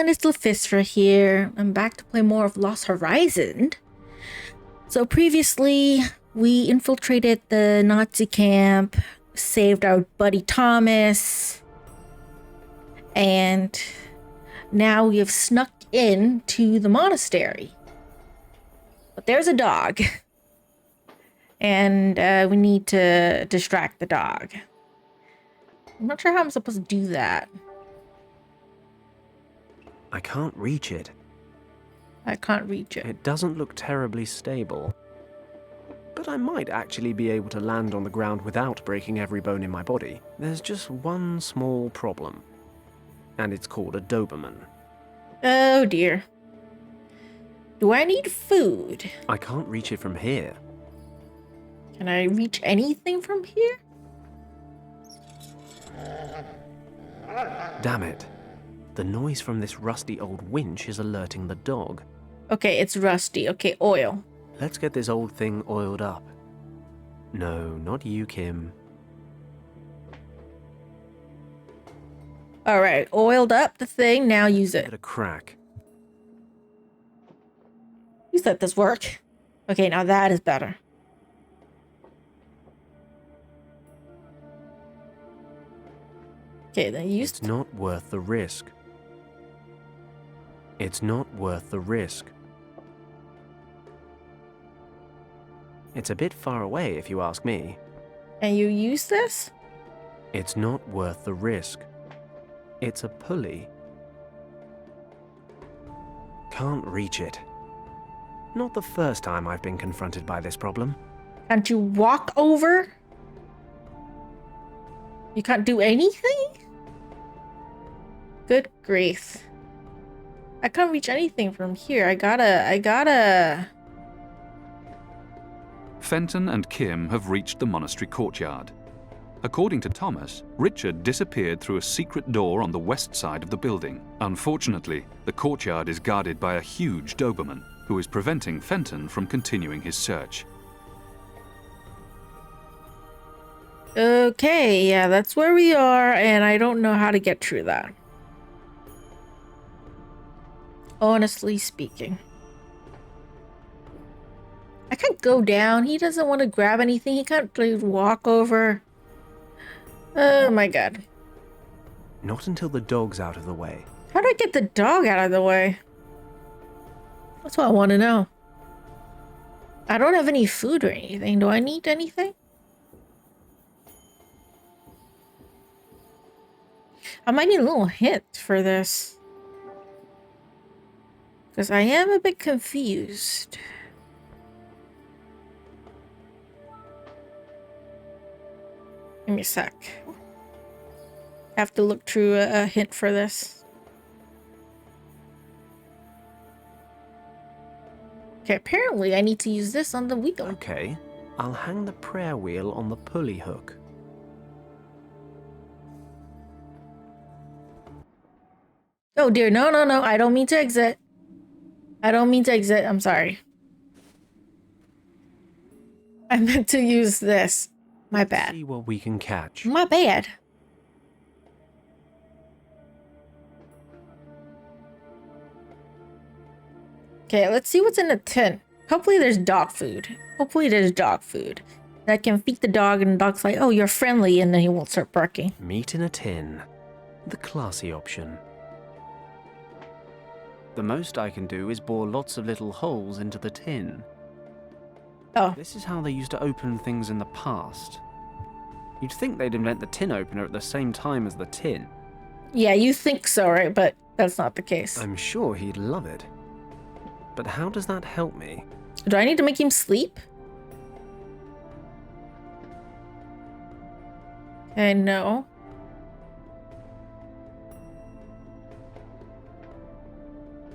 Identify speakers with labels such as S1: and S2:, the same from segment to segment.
S1: everyone, it's Luphisra here. I'm back to play more of Lost Horizon. So previously, we infiltrated the Nazi camp, saved our buddy Thomas, and now we have snuck in to the monastery. But there's a dog, and we need to distract the dog. I'm not sure how I'm supposed to do that.
S2: I can't reach it.
S1: I can't reach it.
S2: It doesn't look terribly stable. But I might actually be able to land on the ground without breaking every bone in my body. There's just one small problem. And it's called a Doberman.
S1: Oh dear. Do I need food?
S2: I can't reach it from here.
S1: Can I reach anything from here?
S2: Damn it. The noise from this rusty old winch is alerting the dog.
S1: Okay, it's rusty. Okay, oil.
S2: Let's get this old thing oiled up. No, not you, Kim.
S1: All right, oiled up the thing. Now use
S2: Give it
S1: it.
S2: a crack.
S1: Please let this work. Okay, now that is better. Okay, then use.
S2: It's not worth the risk. It's not worth the risk. It's a bit far away, if you ask me.
S1: And you use this?
S2: It's not worth the risk. It's a pulley. Can't reach it. Not the first time I've been confronted by this problem.
S1: Can't you walk over? You can't do anything? Good grief. I can't reach anything from here. I gotta...
S3: Fenton and Kim have reached the monastery courtyard. According to Thomas, Richard disappeared through a secret door on the west side of the building. Unfortunately, the courtyard is guarded by a huge Doberman, who is preventing Fenton from continuing his search.
S1: Okay, yeah, that's where we are, and I don't know how to get through that. Honestly speaking. I can't go down. He doesn't want to grab anything. He can't like, walk over. Oh my god.
S2: Not until the dog's out of the way.
S1: How do I get the dog out of the way? That's what I want to know. I don't have any food or anything. Do I need anything? I might need a little hint for this. Because I am a bit confused. Give me a sec. I have to look through a hint for this. Okay, apparently I need to use this on the wheel.
S2: Okay, I'll hang the prayer wheel on the pulley hook.
S1: Oh dear, no, no, no, I don't mean to exit. I don't mean to exit, I'm sorry. I meant to use this. My bad.
S2: See what we can catch.
S1: My bad. Okay, let's see what's in the tin. Hopefully there's dog food. Hopefully there's dog food. That can feed the dog and the dog's like, oh, you're friendly, and then he won't start barking.
S2: Meat in a tin. The classy option. The most I can do is bore lots of little holes into the tin.
S1: Oh.
S2: This is how they used to open things in the past. You'd think they'd invent the tin opener at the same time as the tin.
S1: Yeah, you think so, right? But that's not the case.
S2: I'm sure he'd love it. But how does that help me?
S1: Do I need to make him sleep? And no.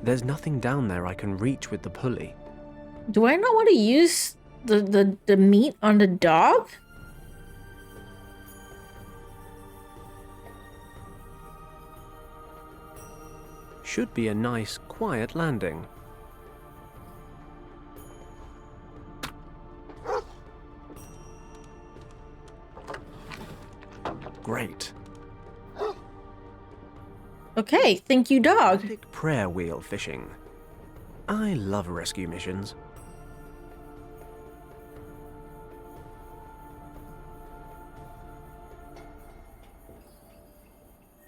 S2: There's nothing down there I can reach with the pulley.
S1: Do I not want to use the meat on the dog?
S2: Should be a nice, quiet landing. Great.
S1: Okay, thank you, dog.
S2: Pick prayer wheel fishing. I love rescue missions.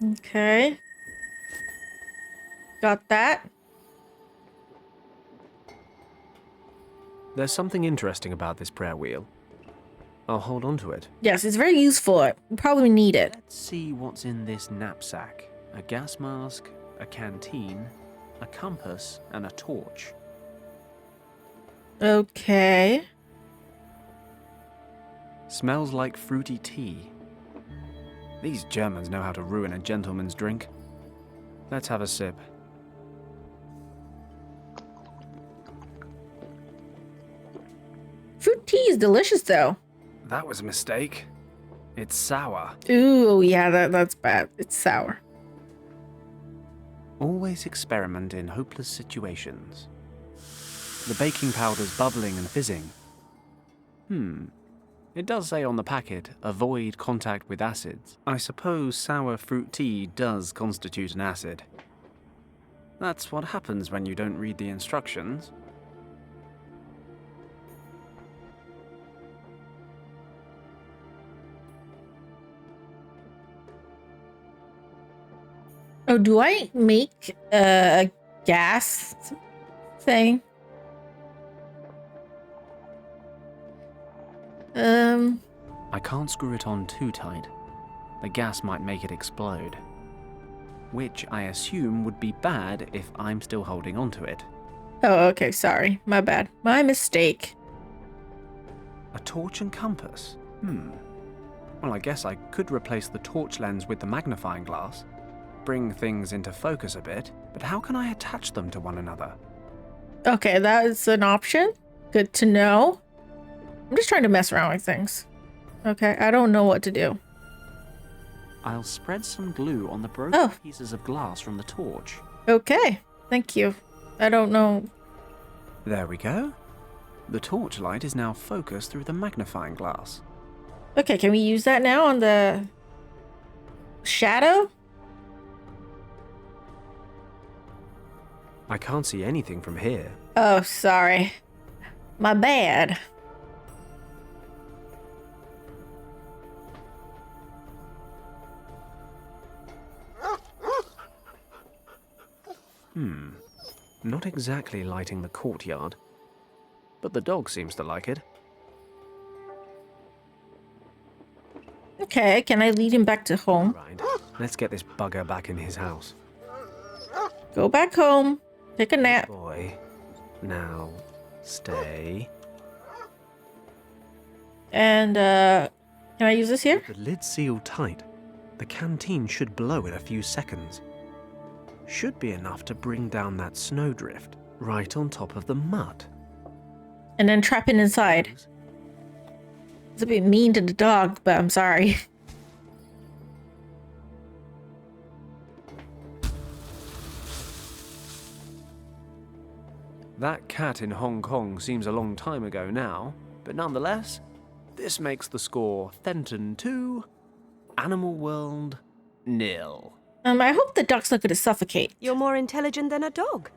S1: Okay. Got that.
S2: There's something interesting about this prayer wheel. I'll hold on to it.
S1: Yes, it's very useful. We probably need it.
S2: Let's see what's in this knapsack. A gas mask, a canteen, a compass, and a torch.
S1: Okay.
S2: Smells like fruity tea. These Germans know how to ruin a gentleman's drink. Let's have a sip.
S1: Fruit tea is delicious, though.
S2: That was a mistake. It's sour.
S1: Ooh, yeah, that's bad. It's sour.
S2: Always experiment in hopeless situations. The baking powder's bubbling and fizzing. It does say on the packet, avoid contact with acids. I suppose sour fruit tea does constitute an acid. That's what happens when you don't read the instructions.
S1: Oh, do I make a gas thing?
S2: I can't screw it on too tight. The gas might make it explode. Which I assume would be bad if I'm still holding onto it.
S1: Oh, okay, sorry. My bad. My mistake.
S2: A torch and compass? Well, I guess I could replace the torch lens with the magnifying glass. Bring things into focus a bit, but how can I attach them to one another?
S1: Okay, that is an option. Good to know. I'm just trying to mess around with things. Okay, I don't know what to do.
S2: I'll spread some glue on the broken pieces of glass from the torch.
S1: Okay, thank you. I don't know.
S2: There we go. The torchlight is now focused through the magnifying glass.
S1: Okay, can we use that now on the shadow?
S2: I can't see anything from here.
S1: Oh, sorry. My bad.
S2: Not exactly lighting the courtyard, but the dog seems to like it.
S1: Okay, can I lead him back to home?
S2: Right, let's get this bugger back in his house.
S1: Go back home. Take a nap.
S2: Boy, now stay.
S1: And, can I use this here?
S2: The lid's sealed tight. The canteen should blow in a few seconds. Should be enough to bring down that snowdrift right on top of the mud.
S1: And then trap it inside. It's a bit mean to the dog, but I'm sorry.
S2: That cat in Hong Kong seems a long time ago now, but nonetheless, this makes the score Fenton 2, Animal World 0.
S1: I hope the dog's not gonna suffocate.
S4: You're more intelligent than a dog.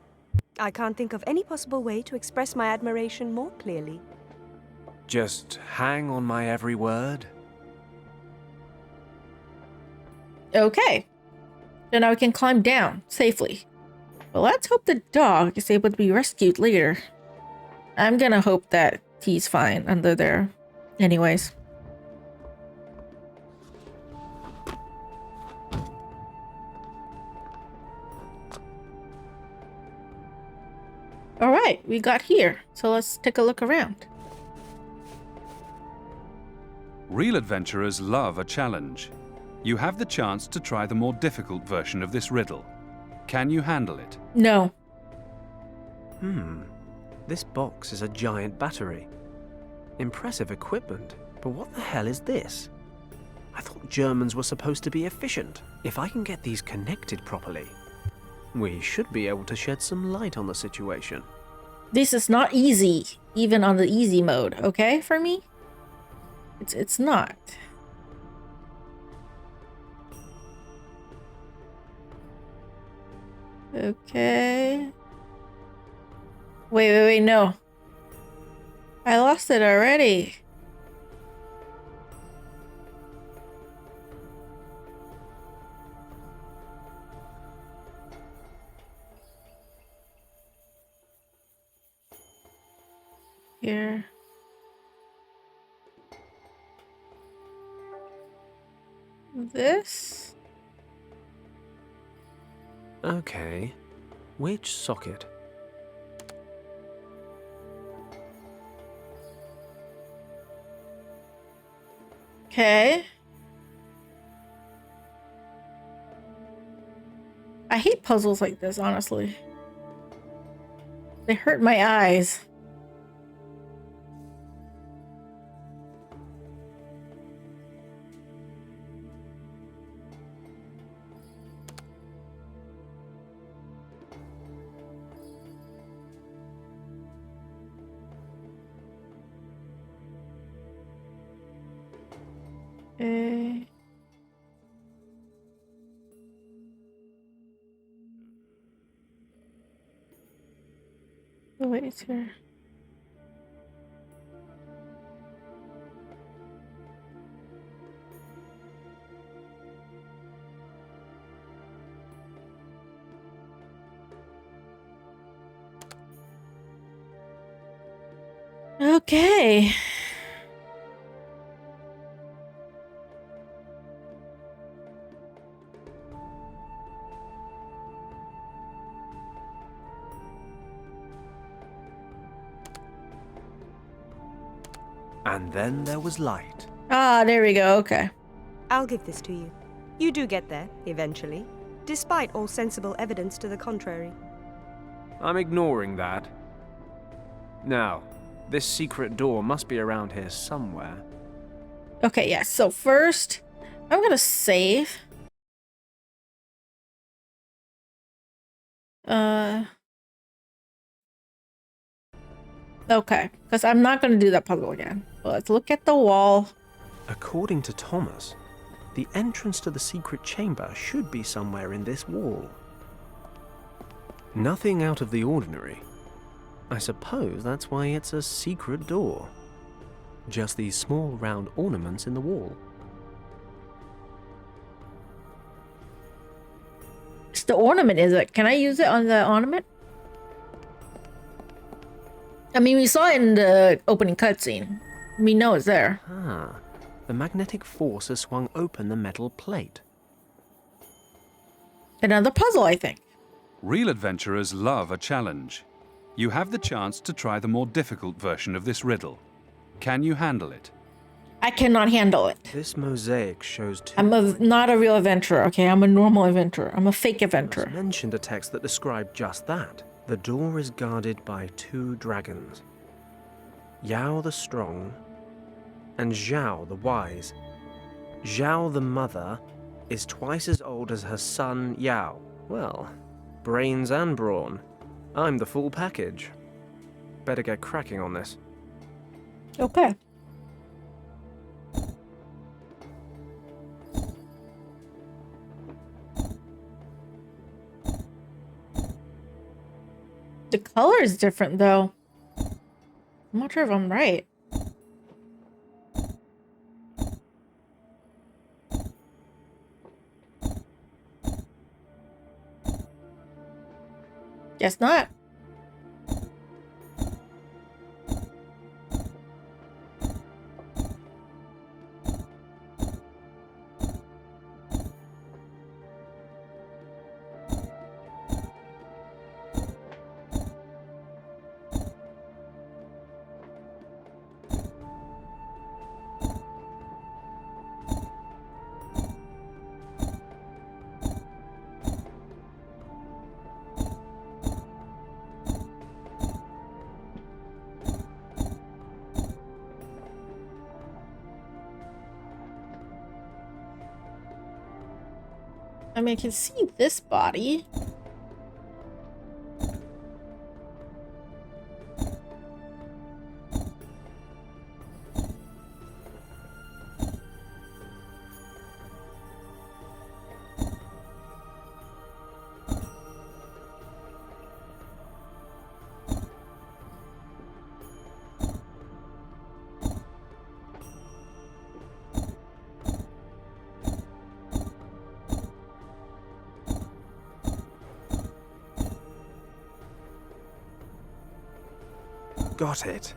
S4: I can't think of any possible way to express my admiration more clearly.
S2: Just hang on my every word.
S1: Okay. So now we can climb down safely. Well, let's hope the dog is able to be rescued later. I'm gonna hope that he's fine under there. Anyways. Alright, we got here. So let's take a look around.
S3: Real adventurers love a challenge. You have the chance to try the more difficult version of this riddle. Can you handle it?
S1: No.
S2: This box is a giant battery. Impressive equipment, but what the hell is this? I thought Germans were supposed to be efficient. If I can get these connected properly, we should be able to shed some light on the situation.
S1: This is not easy, even on the easy mode, okay, for me? It's not. Okay. Wait, no. I lost it already. Here. This?
S2: Okay. Which socket?
S1: Okay. I hate puzzles like this, honestly. They hurt my eyes. Okay. Oh, wait, it's here. Okay.
S2: And then there was light.
S1: Ah, there we go. Okay.
S4: I'll give this to you. You do get there, eventually, despite all sensible evidence to the contrary.
S2: I'm ignoring that. Now, this secret door must be around here somewhere.
S1: Okay, yeah. So first, I'm gonna save. Okay, because I'm not gonna do that puzzle again. Let's look at the wall.
S2: According to Thomas, the entrance to the secret chamber should be somewhere in this wall. Nothing out of the ordinary. I suppose that's why it's a secret door. Just these small round ornaments in the wall.
S1: It's the ornament, is it? Can I use it on the ornament? I mean, we saw it in the opening cutscene. We know it's there.
S2: Ah, the magnetic force has swung open the metal plate.
S1: Another puzzle, I think.
S3: Real adventurers love a challenge. You have the chance to try the more difficult version of this riddle. Can you handle it?
S1: I cannot handle it.
S2: This mosaic shows two...
S1: Not a real adventurer, okay? I'm a normal adventurer. I'm a fake adventurer.
S2: Thomas mentioned a text that described just that. The door is guarded by two dragons. Yao the Strong and Zhao the Wise. Zhao the mother is twice as old as her son Yao. Well, brains and brawn. I'm the full package. Better get cracking on this.
S1: Okay. The color is different, though. I'm not sure if I'm right. Guess not. I mean, I can see this body.
S2: got it.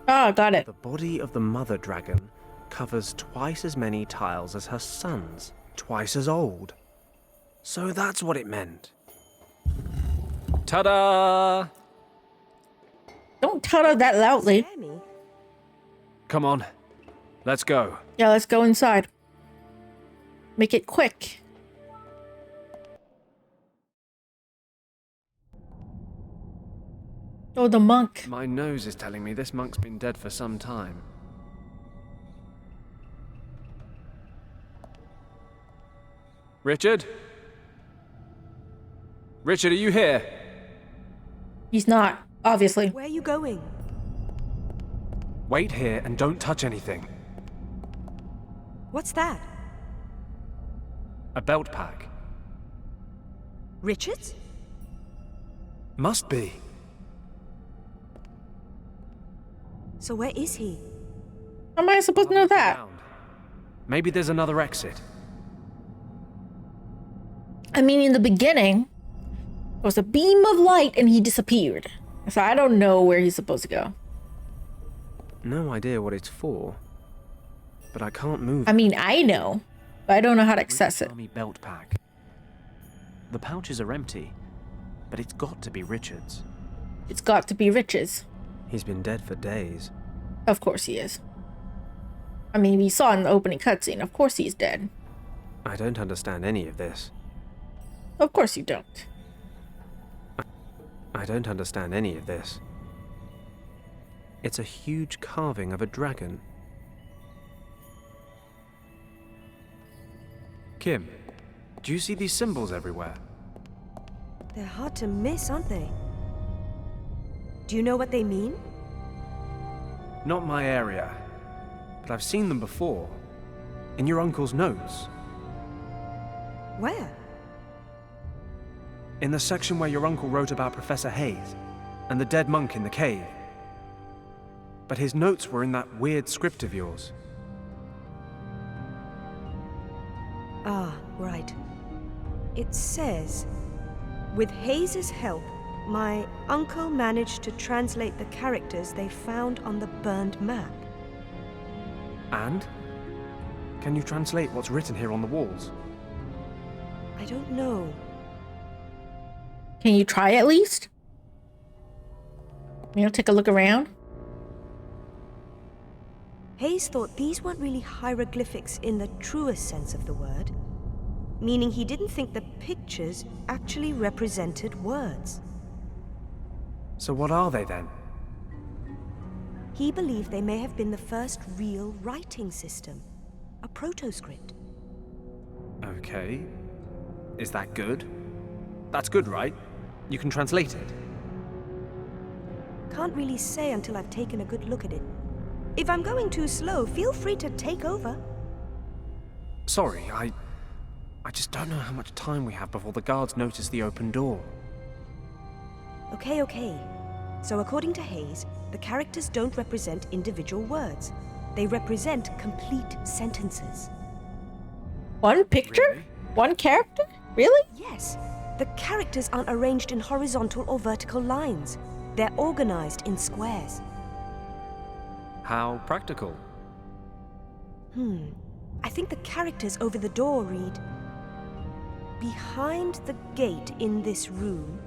S1: Oh, got it.
S2: The body of the mother dragon covers twice as many tiles as her sons, twice as old. So that's what it meant. Ta-da!
S1: Don't tell her that loudly.
S4: Scare me.
S2: Come on, let's go.
S1: Yeah, let's go inside. Make it quick. Oh, the monk.
S2: My nose is telling me this monk's been dead for some time. Richard? Richard, are you here?
S1: He's not, obviously.
S4: Where are you going?
S2: Wait here and don't touch anything.
S4: What's that?
S2: A belt pack.
S4: Richard's?
S2: Must be.
S4: So where is he?
S1: How am I supposed to know that?
S2: Around. Maybe there's another exit.
S1: I mean, in the beginning, there was a beam of light and he disappeared. So I don't know where he's supposed to go.
S2: No idea what it's for. But I can't move.
S1: I mean, I know, but I don't know how to access it.
S2: Army belt pack. The pouches are empty, but it's got to be Richard's.
S1: It's got to be Rich's.
S2: He's been dead for days.
S1: Of course he is. I mean, we saw in the opening cutscene. Of course he's dead.
S2: I don't understand any of this.
S1: Of course you don't.
S2: I don't understand any of this. It's a huge carving of a dragon. Kim, do you see these symbols everywhere?
S4: They're hard to miss, aren't they? Do you know what they mean?
S2: Not my area, but I've seen them before. In your uncle's notes.
S4: Where?
S2: In the section where your uncle wrote about Professor Hayes and the dead monk in the cave. But his notes were in that weird script of yours.
S4: Ah, right. It says, with Hayes's help, my uncle managed to translate the characters they found on the burned map.
S2: And? Can you translate what's written here on the walls?
S4: I don't know.
S1: Can you try at least? You know, take a look around.
S4: Hayes thought these weren't really hieroglyphics in the truest sense of the word, meaning he didn't think the pictures actually represented words.
S2: So what are they then?
S4: He believed they may have been the first real writing system, a protoscript.
S2: Okay. Is that good? That's good, right? You can translate it.
S4: Can't really say until I've taken a good look at it. If I'm going too slow, feel free to take over.
S2: Sorry, I just don't know how much time we have before the guards notice the open door.
S4: Okay. So according to Hayes, the characters don't represent individual words. They represent complete sentences.
S1: One picture?
S2: Really?
S1: One character? Really?
S4: Yes, the characters aren't arranged in horizontal or vertical lines. They're organized in squares.
S2: How practical.
S4: I think the characters over the door read, behind the gate in this room,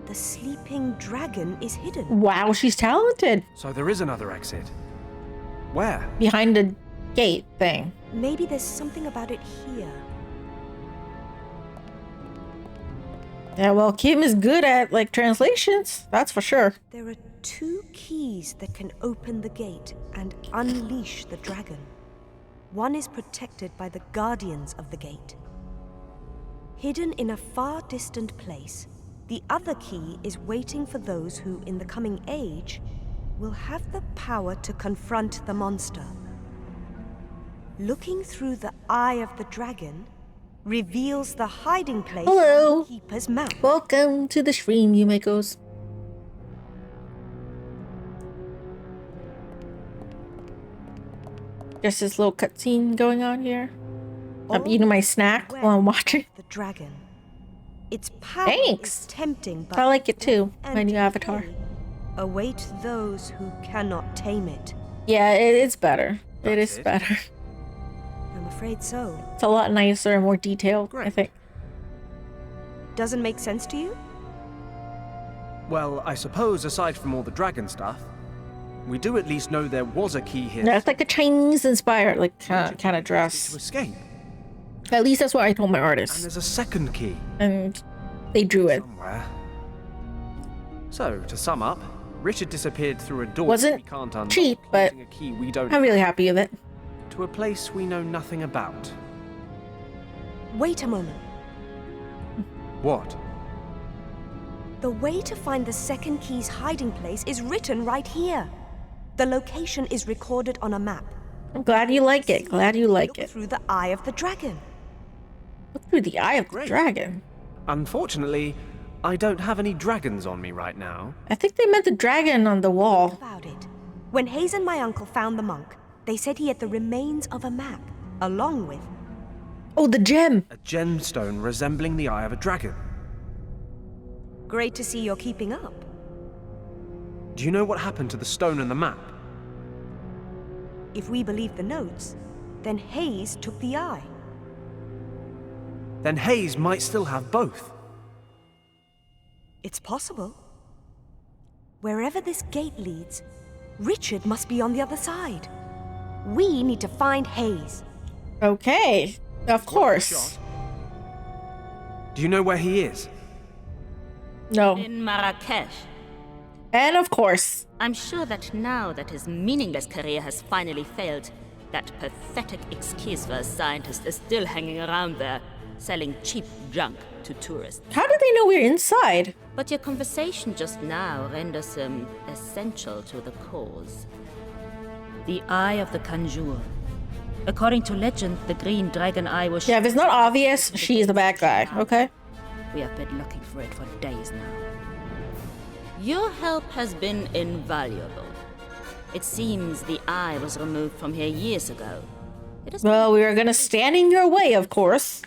S4: the sleeping dragon is hidden.
S1: Wow, she's talented.
S2: So there is another exit. Where?
S1: Behind the gate thing.
S4: Maybe there's something about it here.
S1: Yeah, well, Kim is good at, like, translations. That's for sure.
S4: There are 2 keys that can open the gate and unleash the dragon. One is protected by the guardians of the gate. Hidden in a far distant place, the other key is waiting for those who, in the coming age, will have the power to confront the monster. Looking through the eye of the dragon reveals the hiding place
S1: Hello.
S4: of the Keeper's mouth.
S1: Welcome to the stream, you makos. There's this little cutscene going on here. I'm eating my snack while I'm watching.
S4: The dragon. Its power
S1: Thanks.
S4: is tempting, but
S1: I like it too, my
S4: and
S1: new avatar.
S4: decay Await those who cannot tame it.
S1: Yeah, it's better. It
S2: That's
S1: is
S2: it?
S1: better.
S4: I'm afraid so.
S1: It's a lot nicer and more detailed, I
S2: Great.
S1: think.
S4: Doesn't make sense to you?
S2: Well, I suppose aside from all the dragon stuff, we do at least know there was a key here.
S1: Yeah, it's like a Chinese-inspired, like, kind of
S2: to
S1: dress.
S2: escape.
S1: At least that's what I told my
S2: And
S1: artist.
S2: there's a second key
S1: And they drew it.
S2: somewhere. So, to sum up, Richard disappeared through a door
S1: Wasn't
S2: we can't unlock
S1: cheap, but
S2: using a key we don't
S1: I'm really happy with it.
S2: to a place we know nothing about.
S4: Wait a moment.
S2: What?
S4: The way to find the second key's hiding place is written right here. The location is recorded on a map.
S1: I'm glad you like it. Glad you like
S4: Look
S1: it.
S4: through the eye of the dragon.
S1: Look through the eye of the
S2: Great.
S1: dragon.
S2: Unfortunately, I don't have any dragons on me right now.
S1: I think they meant the dragon on the wall.
S4: About it. When Hayes and my uncle found the monk, they said he had the remains of a map, along with...
S1: Oh, the gem.
S2: A gemstone resembling the eye of a dragon.
S4: Great to see you're keeping up.
S2: Do you know what happened to the stone and the map?
S4: If we believe the notes, then Hayes took the eye.
S2: Then Hayes might still have both.
S4: It's possible. Wherever this gate leads, Richard must be on the other side. We need to find Hayes.
S1: Okay. Of course.
S2: Do you know where he is?
S1: No.
S5: In Marrakesh.
S1: And of course.
S5: I'm sure that now that his meaningless career has finally failed, that pathetic excuse for a scientist is still hanging around there, selling cheap junk to tourists.
S1: How did they know we're inside?
S5: But your conversation just now renders him essential to the cause. The Eye of the Conjure. According to legend, the green dragon eye was...
S1: Yeah, if it's not obvious, she's the bad guy, okay?
S5: We have been looking for it for days now. Your help has been invaluable. It seems the eye was removed from here years ago. It has
S1: Well, we were gonna stand in your way, of course.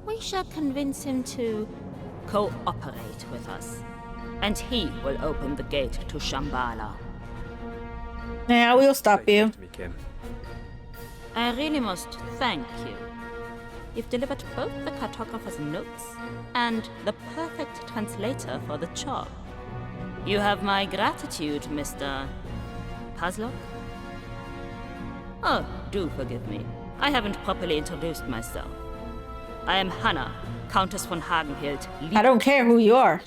S5: We shall convince him to cooperate with us, and he will open the gate to Shambhala.
S1: Yeah, we'll stop you.
S2: To me, Kim.
S5: I really must thank you. You've delivered both the cartographer's notes and the perfect translator for the job. You have my gratitude, Mr. Puzzler. Oh, do forgive me. I haven't properly introduced myself. I am Hannah, Countess von Hagenhild.
S1: I don't care who you are.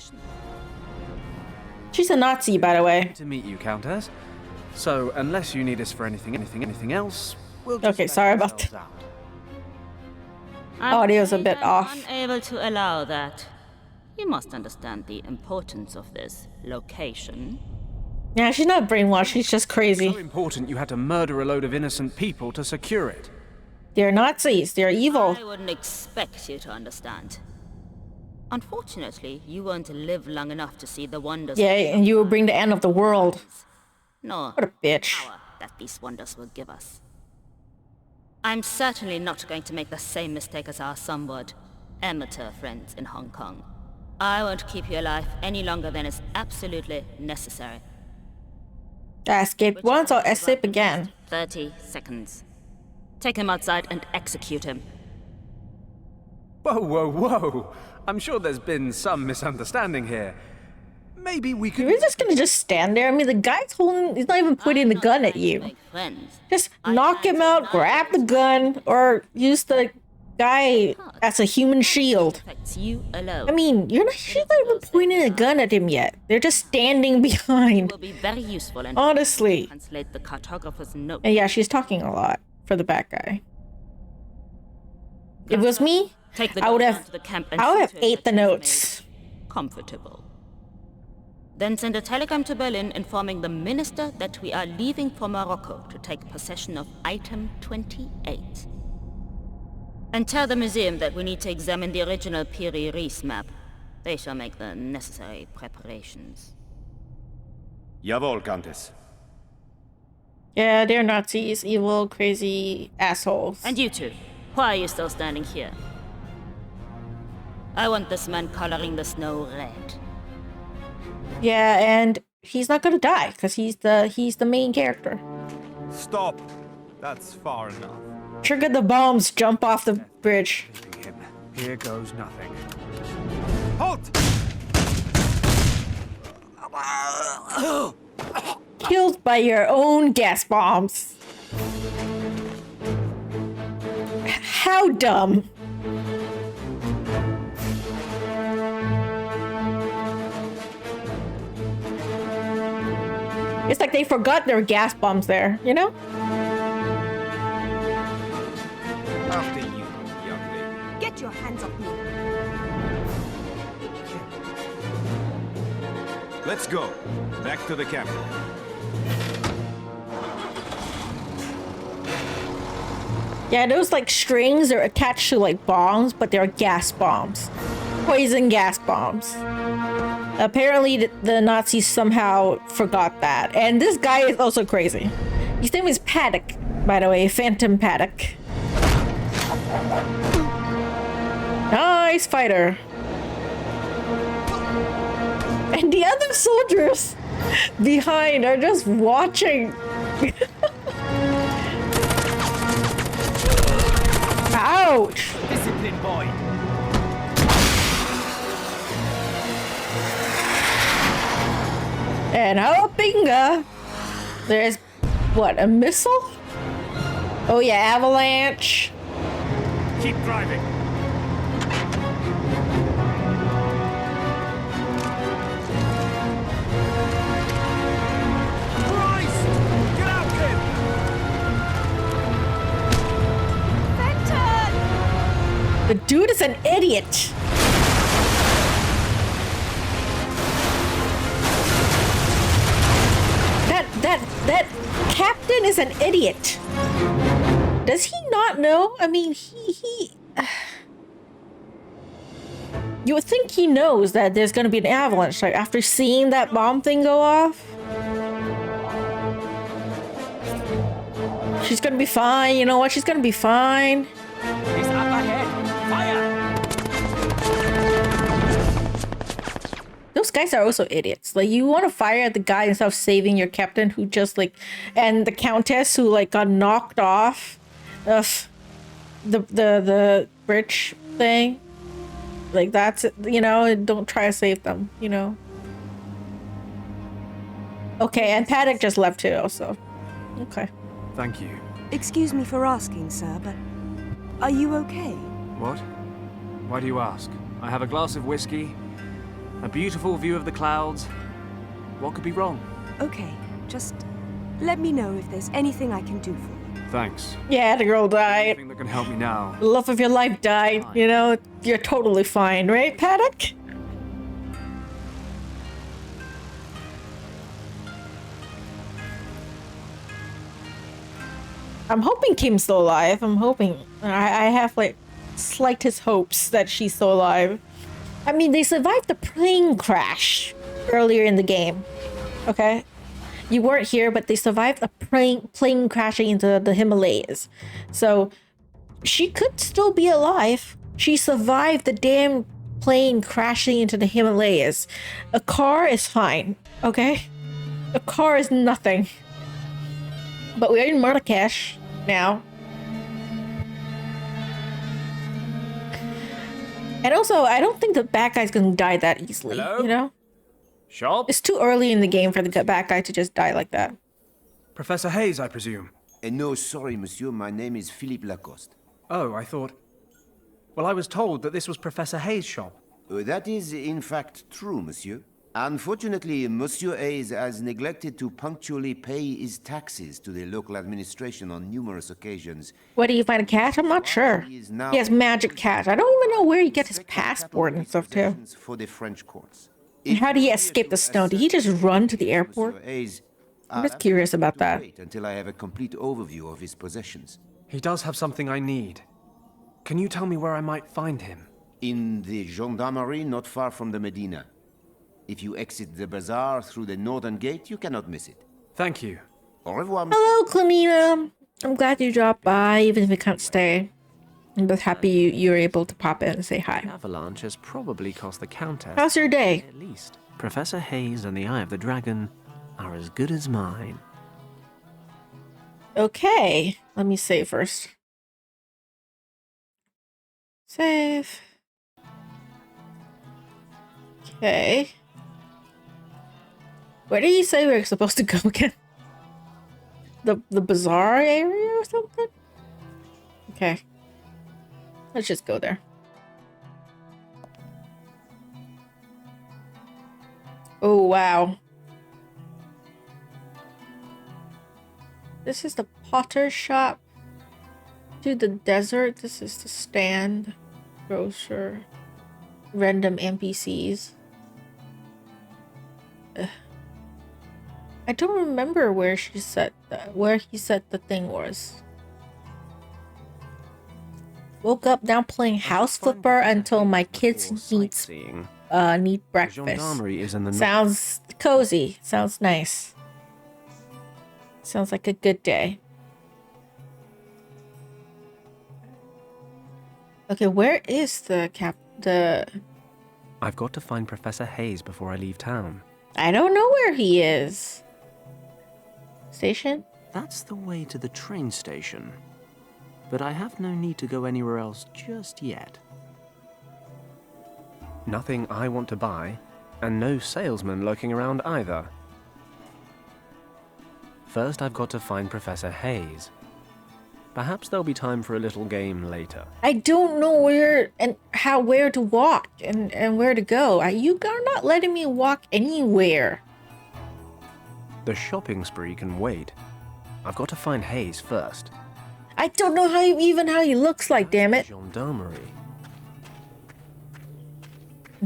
S1: She's a Nazi, by the way.
S2: To meet you, Countess. So, unless you need us for anything else, we'll just
S1: Okay,
S2: let
S1: sorry about
S2: ourselves
S1: that.
S2: out.
S1: Audio's a bit
S5: I'm
S1: off.
S5: unable to allow that. You must understand the importance of this location.
S1: Yeah, she's not brainwashed, she's just crazy.
S2: So important you had to murder a load of innocent people to secure it.
S1: They're Nazis, they're evil.
S5: I wouldn't expect you to understand. Unfortunately, you won't live long enough to see the wonders.
S1: Yeah, and you will bring the end of the world.
S5: Nor
S1: What a bitch.
S5: power that these wonders will give us. I'm certainly not going to make the same mistake as our somewhat amateur friends in Hong Kong. I won't keep you alive any longer than is absolutely necessary.
S1: I escaped once, I'll escape again.
S5: 30 seconds. Take him outside and execute him.
S2: Whoa, whoa, whoa! I'm sure there's been some misunderstanding here. Maybe we could...
S1: You're just gonna just stand there? I mean, the guy's holding, he's not even pointing the gun at you.
S5: Make friends.
S1: Just knock him out, grab the gun, or use the guy as a human shield.
S5: Affects you alone.
S1: I mean, she's not even pointing a gun at him yet. They're just standing behind.
S5: Will be very useful and
S1: Honestly.
S5: translate the cartographer's note.
S1: And yeah, she's talking a lot for the bad guy. If it was me,
S5: Take the
S1: I would
S5: dog
S1: have,
S5: down to the camp and
S1: I would
S5: see
S1: have
S5: to it
S1: ate the
S5: that he's
S1: notes.
S5: made comfortable. Then send a telegram to Berlin informing the minister that we are leaving for Morocco to take possession of item 28. And tell the museum that we need to examine the original Piri Reis map. They shall make the necessary preparations.
S6: Jawohl, Countess.
S1: Yeah, they're Nazis, evil, crazy assholes.
S5: And you two, why are you still standing here? I want this man coloring the snow red.
S1: Yeah, and he's not gonna die because he's the main character.
S6: Stop! That's far enough.
S1: Trigger the bombs, jump off the bridge.
S6: Leaving him. Here goes nothing. Halt!
S1: Killed by your own gas bombs. How dumb. It's like they forgot there were gas bombs there, you know?
S6: After you, young lady.
S4: Get your hands off me.
S6: Let's go. Back to the camp.
S1: Yeah, those like strings are attached to like bombs, but they're gas bombs. Poison gas bombs. Apparently the Nazis somehow forgot that. And this guy is also crazy. His name is Paddock, by the way, Fenton Paddock. Nice fighter. And the other soldiers behind are just watching. Ouch!
S6: Discipline, boy.
S1: And oh, bingo! There's what, a missile? Oh yeah, avalanche.
S6: Keep driving. Christ! Get out, kid!
S1: The dude is an idiot. That captain is an idiot. Does he not know? I mean, he you would think he knows that there's gonna be an avalanche, like after seeing that bomb thing go off. She's gonna be fine, you know what? She's gonna be fine.
S6: He's up ahead. Fire!
S1: Those guys are also idiots. Like, you want to fire at the guy instead of saving your captain who just like, and the countess who like got knocked off of the bridge thing. Like, that's, you know, don't try to save them, you know. Okay, and Paddock just left too, also. Okay.
S2: Thank you.
S4: Excuse me for asking, sir, but are you okay?
S2: What? Why do you ask? I have a glass of whiskey, a beautiful view of the clouds. What could be wrong?
S4: Okay, just let me know if there's anything I can do for you.
S2: Thanks.
S1: Yeah, the girl died.
S2: Anything that can help me now.
S1: The love of your life died, you know. You're totally fine, right, Paddock? I'm hoping Kim's still alive. I'm hoping. I have like slightest hopes that she's still alive. I mean, they survived the plane crash earlier in the game. Okay? You weren't here, but they survived a plane crashing into the Himalayas. So she could still be alive. She survived the damn plane crashing into the Himalayas. A car is fine, okay? A car is nothing. But we're in Marrakesh now. And also, I don't think the bad guy's gonna die that easily,
S2: Hello?
S1: you know?
S2: Shop?
S1: It's too early in the game for the bad guy to just die like that.
S2: Professor Hayes, I presume.
S7: No, sorry, monsieur. My name is Philippe Lacoste.
S2: Oh, I thought... Well, I was told that this was Professor Hayes' shop.
S7: That is, in fact, true, monsieur. Unfortunately, Monsieur Hayes has neglected to punctually pay his taxes to the local administration on numerous occasions.
S1: Where do you find a cat? I'm not sure.
S7: He is now
S1: He has magic cat. I don't even know where he gets his passport and stuff too.
S7: For the French courts.
S1: And how did he escape the snow? Did he just run to the airport?
S7: Monsieur Hayes,
S1: I'm just curious about that.
S7: wait until I have a complete overview of his possessions.
S2: He does have something I need. Can you tell me where I might find him?
S7: In the gendarmerie not far from the Medina. If you exit the bazaar through the northern gate, you cannot miss it.
S2: Thank you.
S7: Au revoir, monsieur.
S1: Hello, Clemina. I'm glad you dropped by, even if you can't stay. I'm just happy you were able to pop in and say hi.
S2: The avalanche has probably cost the Countess
S1: How's your day?
S2: at least. Professor Hayes and the Eye of the Dragon are as good as mine.
S1: Okay, let me save first. Save. Okay. Where did you say we were supposed to go again? The bazaar area or something? Okay. Let's just go there. Oh, wow. This is the potter shop. To the desert. This is the stand. Grocer. Random NPCs. Ugh. I don't remember where she said where he said the thing was. Woke up now playing House Flipper until my kids need breakfast.
S2: Gendarmerie is in the
S1: Sounds cozy. Sounds nice. Sounds like a good day. Okay, where is the
S2: I've got to find Professor Hayes before I leave town.
S1: I don't know where he is. Station?
S2: That's the way to the train station. But I have no need to go anywhere else just yet. Nothing I want to buy, and no salesman lurking around either. First, I've got to find Professor Hayes. Perhaps there'll be time for a little game later.
S1: I don't know where to walk and where to go. You are not letting me walk anywhere.
S2: The shopping spree can wait. I've got to find Hayes first.
S1: I don't know how he looks like, damn it.
S2: Gendarmerie.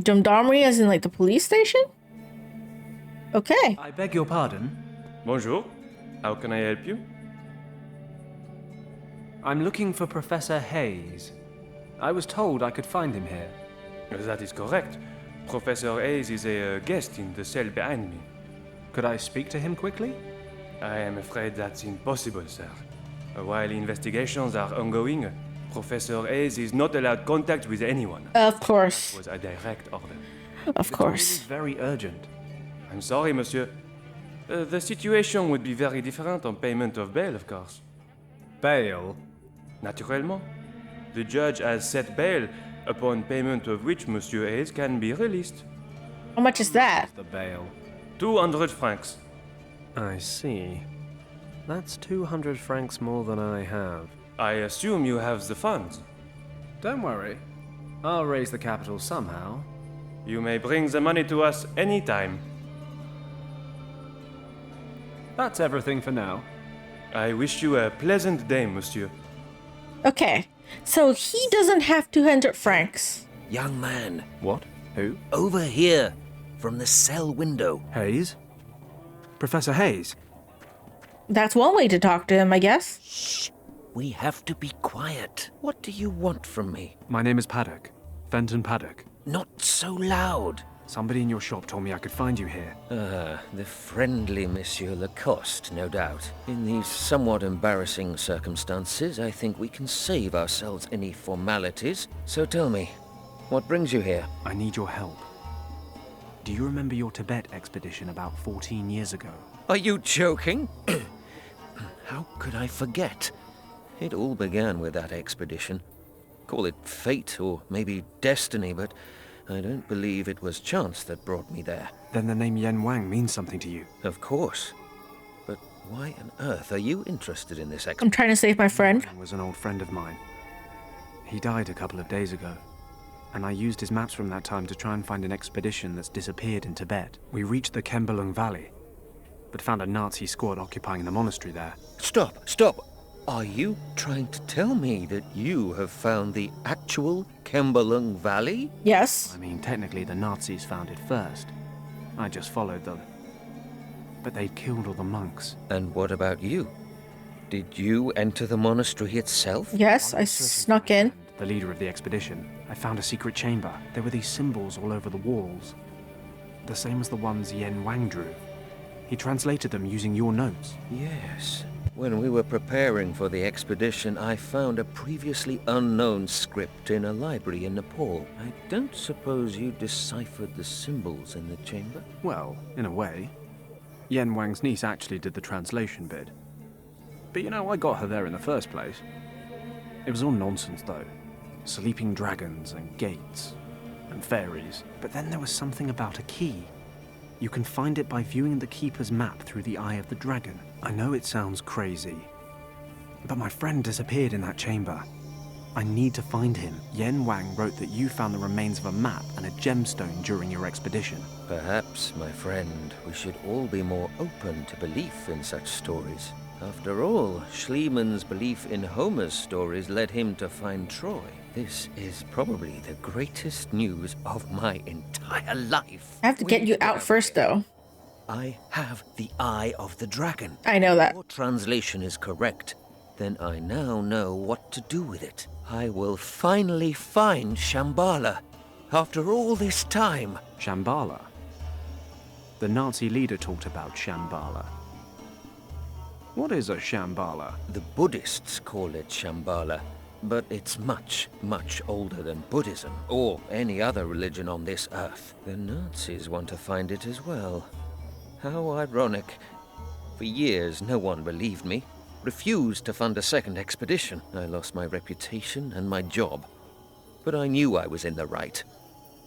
S1: Gendarmerie as in like the police station? Okay.
S6: I beg your pardon?
S8: Bonjour. How can I help you?
S2: I'm looking for Professor Hayes. I was told I could find him here.
S8: That is correct. Professor Hayes is a guest in the cell behind me.
S2: Could I speak to him quickly?
S8: I am afraid that's impossible, sir. While investigations are ongoing, Professor Hayes is not allowed contact with anyone.
S1: Of course.
S8: That was a direct order.
S1: Of course.
S2: It's very urgent.
S8: I'm sorry, monsieur. The situation would be very different on payment of bail, of course.
S2: Bail?
S8: Naturellement. The judge has set bail, upon payment of which Monsieur Hayes can be released.
S1: How much is that?
S2: The bail.
S8: 200 francs.
S2: I see. That's 200 francs more than I have.
S8: I assume you have the funds.
S2: Don't worry. I'll raise the capital somehow.
S8: You may bring the money to us anytime.
S2: That's everything for now.
S8: I wish you a pleasant day, monsieur.
S1: Okay. So he doesn't have 200 francs.
S9: Young man,
S2: What? Who?
S9: over here, from the cell window.
S2: Hayes? Professor Hayes?
S1: That's one way to talk to him, I guess.
S9: Shh, we have to be quiet. What do you want from me?
S2: My name is Paddock. Fenton Paddock.
S9: Not so loud.
S2: Somebody in your shop told me I could find you here.
S9: The friendly Monsieur Lacoste, no doubt. In these somewhat embarrassing circumstances, I think we can save ourselves any formalities. So tell me, what brings you here?
S2: I need your help. Do you remember your Tibet expedition about 14 years ago?
S9: Are you joking? How could I forget? It all began with that expedition. Call it fate or maybe destiny, but I don't believe it was chance that brought me there.
S2: Then the name Yen Wang means something to you.
S9: Of course. But why on earth are you interested in this
S1: I'm
S9: expedition?
S1: trying to save my friend.
S2: Wang was an old friend of mine. He died a couple of days ago, and I used his maps from that time to try and find an expedition that's disappeared in Tibet. We reached the Kembalung Valley, but found a Nazi squad occupying the monastery there.
S9: Stop! Are you trying to tell me that you have found the actual Kembalung Valley?
S1: Yes.
S2: I mean, technically the Nazis found it first. I just followed them. But they'd killed all the monks.
S9: And what about you? Did you enter the monastery itself?
S1: Yes, I snuck in.
S2: The leader of the expedition, I found a secret chamber. There were these symbols all over the walls. The same as the ones Yen Wang drew. He translated them using your notes.
S9: Yes. When we were preparing for the expedition, I found a previously unknown script in a library in Nepal. I don't suppose you deciphered the symbols in the chamber?
S2: Well, in a way. Yen Wang's niece actually did the translation bit. But you know, I got her there in the first place. It was all nonsense, though. Sleeping dragons and gates and fairies. But then there was something about a key. You can find it by viewing the Keeper's map through the eye of the dragon. I know it sounds crazy, but my friend disappeared in that chamber. I need to find him. Yen Wang wrote that you found the remains of a map and a gemstone during your expedition.
S9: Perhaps, my friend, we should all be more open to belief in such stories. After all, Schliemann's belief in Homer's stories led him to find Troy. This is probably the greatest news of my entire life.
S1: I have to get you out first, though.
S9: I have the Eye of the Dragon.
S1: I know that.
S9: If your translation is correct, then I now know what to do with it. I will finally find Shambhala. After all this time.
S2: Shambhala? The Nazi leader talked about Shambhala. What is a Shambhala?
S9: The Buddhists call it Shambhala, but it's much, much older than Buddhism or any other religion on this earth. The Nazis want to find it as well. How ironic. For years, no one believed me, refused to fund a second expedition. I lost my reputation and my job. But I knew I was in the right.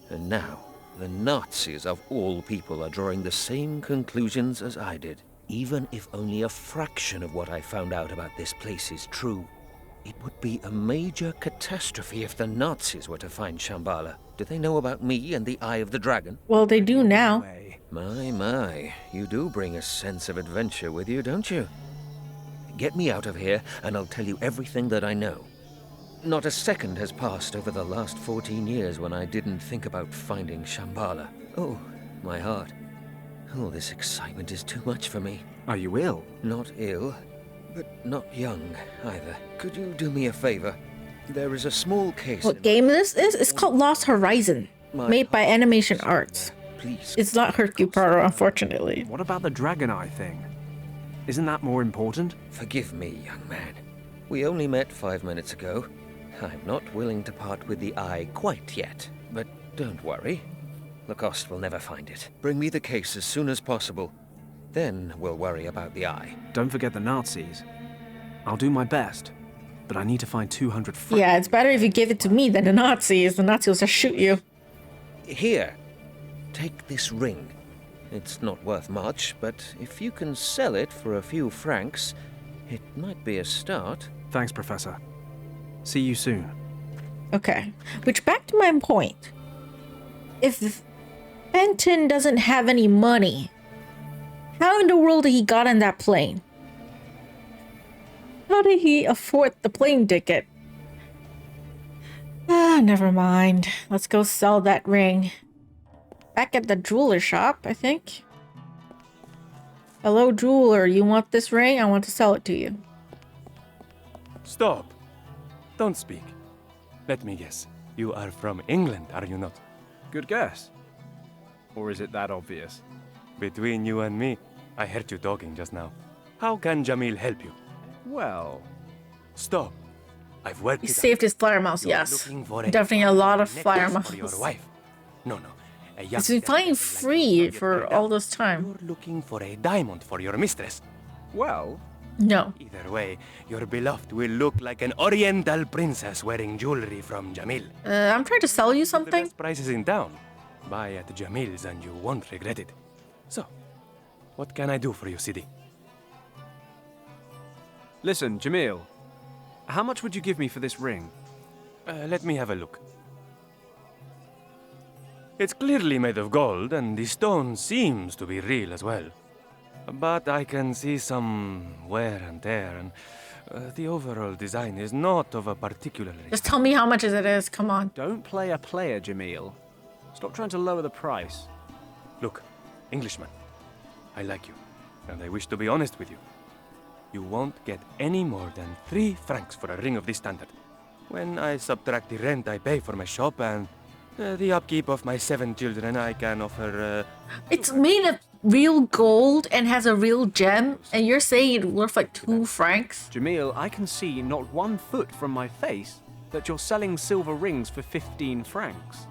S9: And now, the Nazis of all people are drawing the same conclusions as I did. Even if only a fraction of what I found out about this place is true, it would be a major catastrophe if the Nazis were to find Shambhala. Do they know about me and the Eye of the Dragon?
S1: Well, they do now.
S9: My, you do bring a sense of adventure with you, don't you? Get me out of here, and I'll tell you everything that I know. Not a second has passed over the last 14 years when I didn't think about finding Shambhala. Oh, my heart. All this excitement is too much for me.
S2: Are you ill?
S9: Not ill, but not young either. Could you do me a favor? There is a small case...
S1: What game this is? It's called Lost Horizon, made by Animation Arts.
S9: Please.
S1: It's not Hercule Poirot, unfortunately.
S2: What about the Dragon Eye thing? Isn't that more important?
S9: Forgive me, young man. We only met 5 minutes ago. I'm not willing to part with the eye quite yet, but don't worry. Lacoste will never find it. Bring me the case as soon as possible. Then we'll worry about the eye.
S2: Don't forget the Nazis. I'll do my best, but I need to find 200 francs.
S1: Yeah, it's better if you give it to me than the Nazis. The Nazis will just shoot you.
S9: Here, take this ring. It's not worth much, but if you can sell it for a few francs, it might be a start.
S2: Thanks, Professor. See you soon.
S1: Okay, which back to my point. If Fenton doesn't have any money, how in the world did he got on that plane? How did he afford the plane ticket? Ah, never mind. Let's go sell that ring. Back at the jeweler shop, I think. Hello, jeweler. You want this ring? I want to sell it to you.
S8: Stop. Don't speak. Let me guess. You are from England, are you not?
S2: Good guess. Or is it that obvious?
S8: Between you and me, I heard you talking just now. How can Jamil help you?
S2: Well...
S8: Stop. I've worked
S1: He
S8: it
S1: saved
S8: out.
S1: his flyer mouse,
S8: You're
S1: yes.
S8: looking for
S1: Definitely a lot of
S8: necklace
S1: flyer
S8: for your
S1: mouse.
S8: wife. No. A young
S1: It's been
S8: girl
S1: flying
S8: like
S1: free
S8: you
S1: for
S8: get
S1: all
S8: paid
S1: this time.
S8: You're looking for a diamond for your mistress.
S2: Well...
S1: No.
S8: Either way, your beloved will look like an oriental princess wearing jewelry from Jamil.
S1: I'm trying to sell you
S8: The
S1: something.
S8: best prices in town. Buy at Jamil's and you won't regret it. So, what can I do for you, Sidi?
S2: Listen, Jamil. How much would you give me for this ring?
S8: Let me have a look. It's clearly made of gold, and the stone seems to be real as well. But I can see some wear and tear, and the overall design is not of a particularly...
S1: Just tell me how much it is. Come on.
S2: Don't play a player, Jamil. Stop trying to lower the price.
S8: Look, Englishman, I like you, and I wish to be honest with you. You won't get any more than 3 francs for a ring of this standard. When I subtract the rent I pay for my shop and the upkeep of my 7 children, I can offer...
S1: It's made of real gold and has a real gem, and you're saying it's worth like 2 francs?
S2: Jamil, I can see not 1 foot from my face that you're selling silver rings for 15 francs.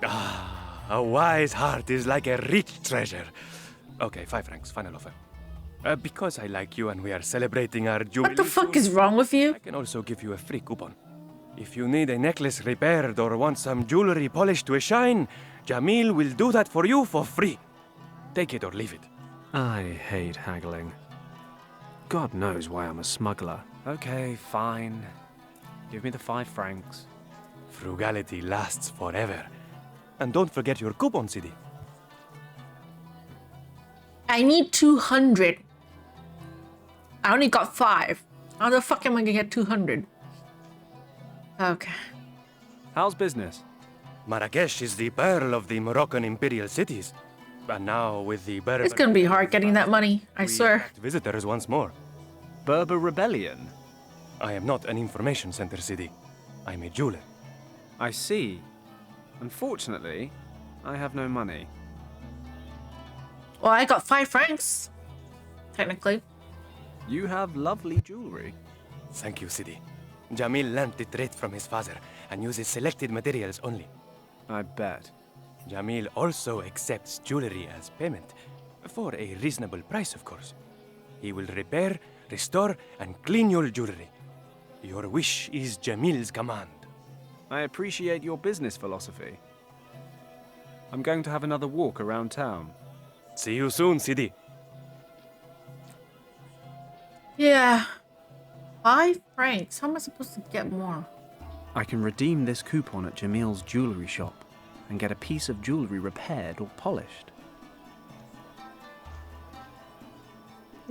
S8: Ah, a wise heart is like a rich treasure. Okay, 5 francs, final offer. Because I like you and we are celebrating our jubilee.
S1: What the fuck is wrong with you?
S8: I can also give you a free coupon. If you need a necklace repaired or want some jewelry polished to a shine, Jamil will do that for you for free. Take it or leave it.
S2: I hate haggling. God knows why I'm a smuggler. Okay, fine. Give me the 5 francs.
S8: Frugality lasts forever. And don't forget your coupon, CD.
S1: I need 200. I only got 5. How the fuck am I gonna get 200? Okay.
S2: How's business?
S8: Marrakesh is the pearl of the Moroccan imperial cities. And now with the Berber...
S1: It's gonna be hard getting that money, I swear.
S8: attract visitors once more.
S2: Berber rebellion?
S8: I am not an information center, CD. I'm a jeweler.
S2: I see. Unfortunately, I have no money.
S1: Well, I got 5 francs, technically.
S2: You have lovely jewelry.
S8: Thank you, CD. Jamil learned the trade from his father and uses selected materials only.
S2: I bet.
S8: Jamil also accepts jewelry as payment, for a reasonable price, of course. He will repair, restore, and clean your jewelry. Your wish is Jamil's command.
S2: I appreciate your business philosophy. I'm going to have another walk around town.
S8: See you soon, CD.
S1: Yeah. 5 francs. How am I supposed to get more?
S2: I can redeem this coupon at Jamil's jewelry shop and get a piece of jewelry repaired or polished.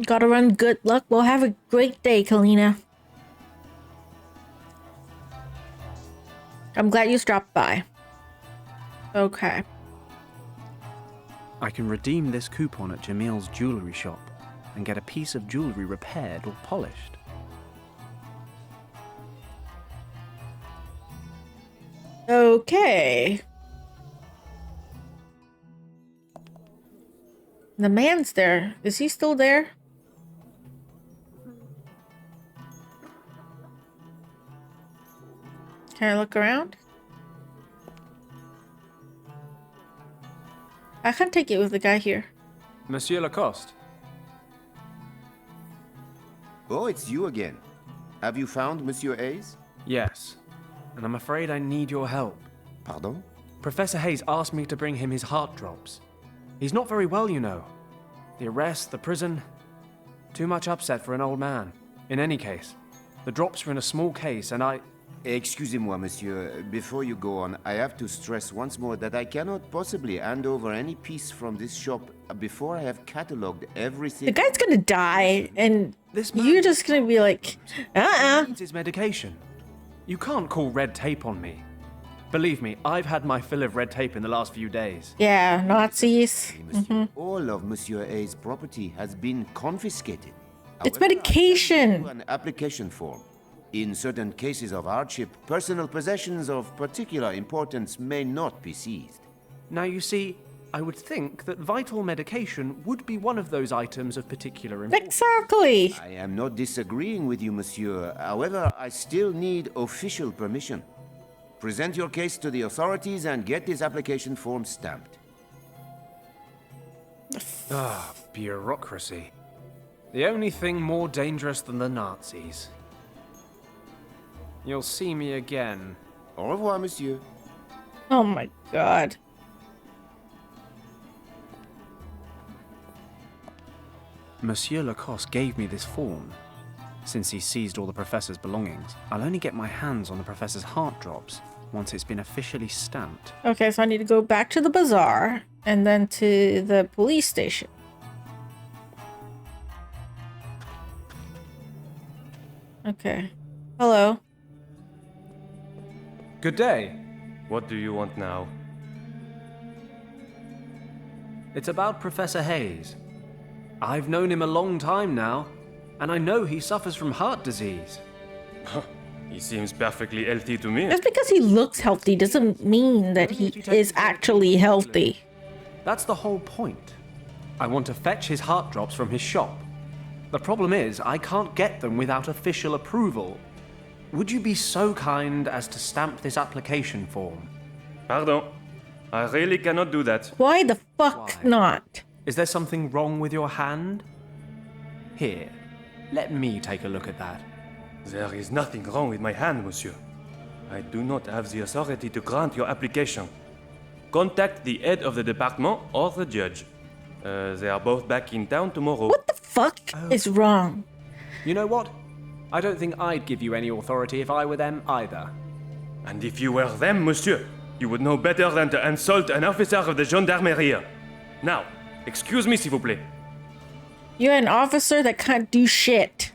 S1: Gotta run, good luck. Well, have a great day, Kalina. I'm glad you stopped by. Okay.
S2: I can redeem this coupon at Jamil's jewelry shop and get a piece of jewelry repaired or polished.
S1: Okay. The man's there. Is he still there? Can I look around? I can't take it with the guy here.
S2: Monsieur Lacoste.
S7: Oh, it's you again. Have you found Monsieur Hayes?
S2: Yes, and I'm afraid I need your help.
S7: Pardon?
S2: Professor Hayes asked me to bring him his heart drops. He's not very well, you know. The arrest, the prison. Too much upset for an old man. In any case, the drops were in a small case and I...
S7: Excusez-moi, monsieur. Before you go on, I have to stress once more that I cannot possibly hand over any piece from this shop before I have catalogued everything.
S1: The guy's gonna die, and
S2: This man
S1: you're just gonna be like,
S2: He needs his medication. You can't call red tape on me. Believe me, I've had my fill of red tape in the last few days.
S1: Yeah, Nazis.
S7: Monsieur, all of Monsieur Hayes' property has been confiscated.
S1: It's
S7: However, I
S1: medication.
S7: sent you an application form. In certain cases of hardship, personal possessions of particular importance may not be seized.
S2: Now you see, I would think that vital medication would be one of those items of particular importance.
S1: Exactly.
S7: I am not disagreeing with you, monsieur. However, I still need official permission. Present your case to the authorities and get this application form stamped.
S2: Ah, bureaucracy. The only thing more dangerous than the Nazis. You'll see me again.
S7: Au revoir, monsieur.
S1: Oh my god.
S2: Monsieur Lacoste gave me this form. Since he seized all the professor's belongings, I'll only get my hands on the professor's heart drops once it's been officially stamped.
S1: Okay, so I need to go back to the bazaar and then to the police station. Okay. Hello.
S2: Good day.
S8: What do you want now?
S2: It's about Professor Hayes. I've known him a long time now, and I know he suffers from heart disease.
S8: He seems perfectly healthy to me.
S1: Just because he looks healthy doesn't mean that he is actually healthy.
S2: That's the whole point. I want to fetch his heart drops from his shop. The problem is, I can't get them without official approval. Would you be so kind as to stamp this application form?
S8: Pardon. I really cannot do that.
S1: Why the fuck
S2: Why?
S1: not?
S2: Is there something wrong with your hand? Here, let me take a look at that.
S8: There is nothing wrong with my hand, monsieur. I do not have the authority to grant your application. Contact the head of the department or the judge. They are both back in town tomorrow.
S1: What the fuck is wrong?
S2: You know what? I don't think I'd give you any authority if I were them either.
S8: And if you were them, monsieur, you would know better than to insult an officer of the gendarmerie. Now, excuse me, s'il vous plaît.
S1: You're an officer that can't do shit.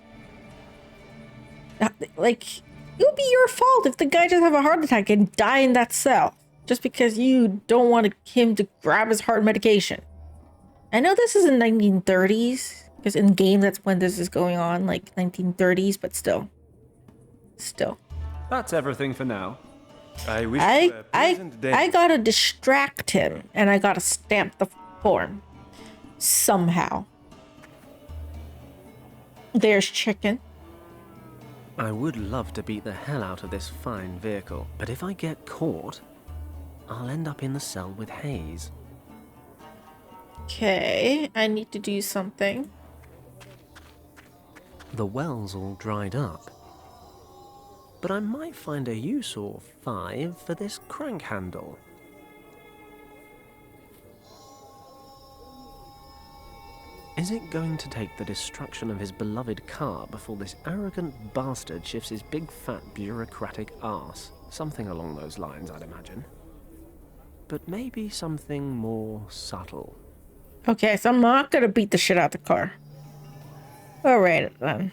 S1: Like, it would be your fault if the guy just have a heart attack and die in that cell. Just because you don't want him to grab his heart medication. I know this is in 1930s, because in game that's when this is going on, like 1930s, but still. Still.
S2: That's everything for now.
S8: I wish you a pleasant day.
S1: I gotta distract him, and I gotta stamp the form. Somehow. There's chicken.
S2: I would love to beat the hell out of this fine vehicle, but if I get caught, I'll end up in the cell with Hayes.
S1: Okay, I need to do something.
S2: The well's all dried up. But I might find a use or 5 for this crank handle. Is it going to take the destruction of his beloved car before this arrogant bastard shifts his big fat bureaucratic arse? Something along those lines, I'd imagine. But maybe something more subtle.
S1: Okay, so I'm not gonna beat the shit out of the car. Alright then.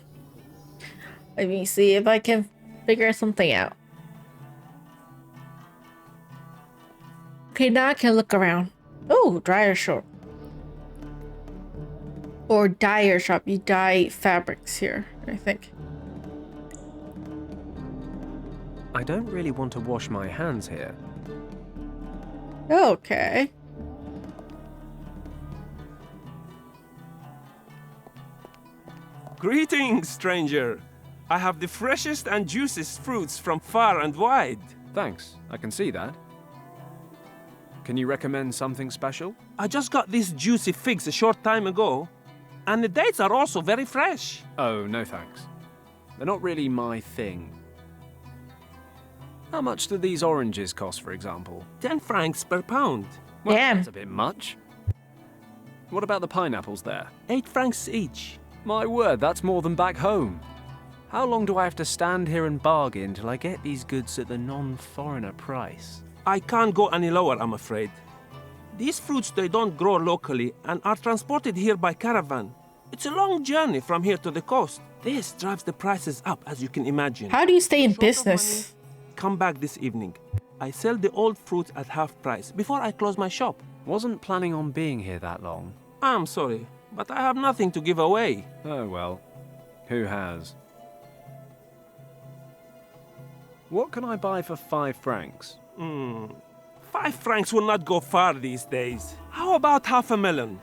S1: Let me see if I can figure something out. Okay, now I can look around. Oh, dryer shop. Or dyer shop. You dye fabrics here, I think.
S2: I don't really want to wash my hands here.
S1: Okay.
S10: Greetings, stranger. I have the freshest and juiciest fruits from far and wide.
S2: Thanks, I can see that. Can you recommend something special?
S10: I just got these juicy figs a short time ago, and the dates are also very fresh.
S2: Oh, no thanks. They're not really my thing. How much do these oranges cost, for example?
S10: 10 francs per pound.
S2: Well,
S1: Damn.
S2: that's a bit much. What about the pineapples there?
S10: 8 francs each.
S2: My word, that's more than back home. How long do I have to stand here and bargain till I get these goods at the non-foreigner price?
S10: I can't go any lower, I'm afraid. These fruits, they don't grow locally and are transported here by caravan. It's a long journey from here to the coast. This drives the prices up, as you can imagine.
S1: How do you stay in
S10: Short of
S1: business?
S10: money, come back this evening. I sell the old fruits at half price before I close my shop.
S2: Wasn't planning on being here that long.
S10: I'm sorry, but I have nothing to give away.
S2: Oh well, who has? What can I buy for 5 francs?
S10: 5 francs will not go far these days. How about half a melon?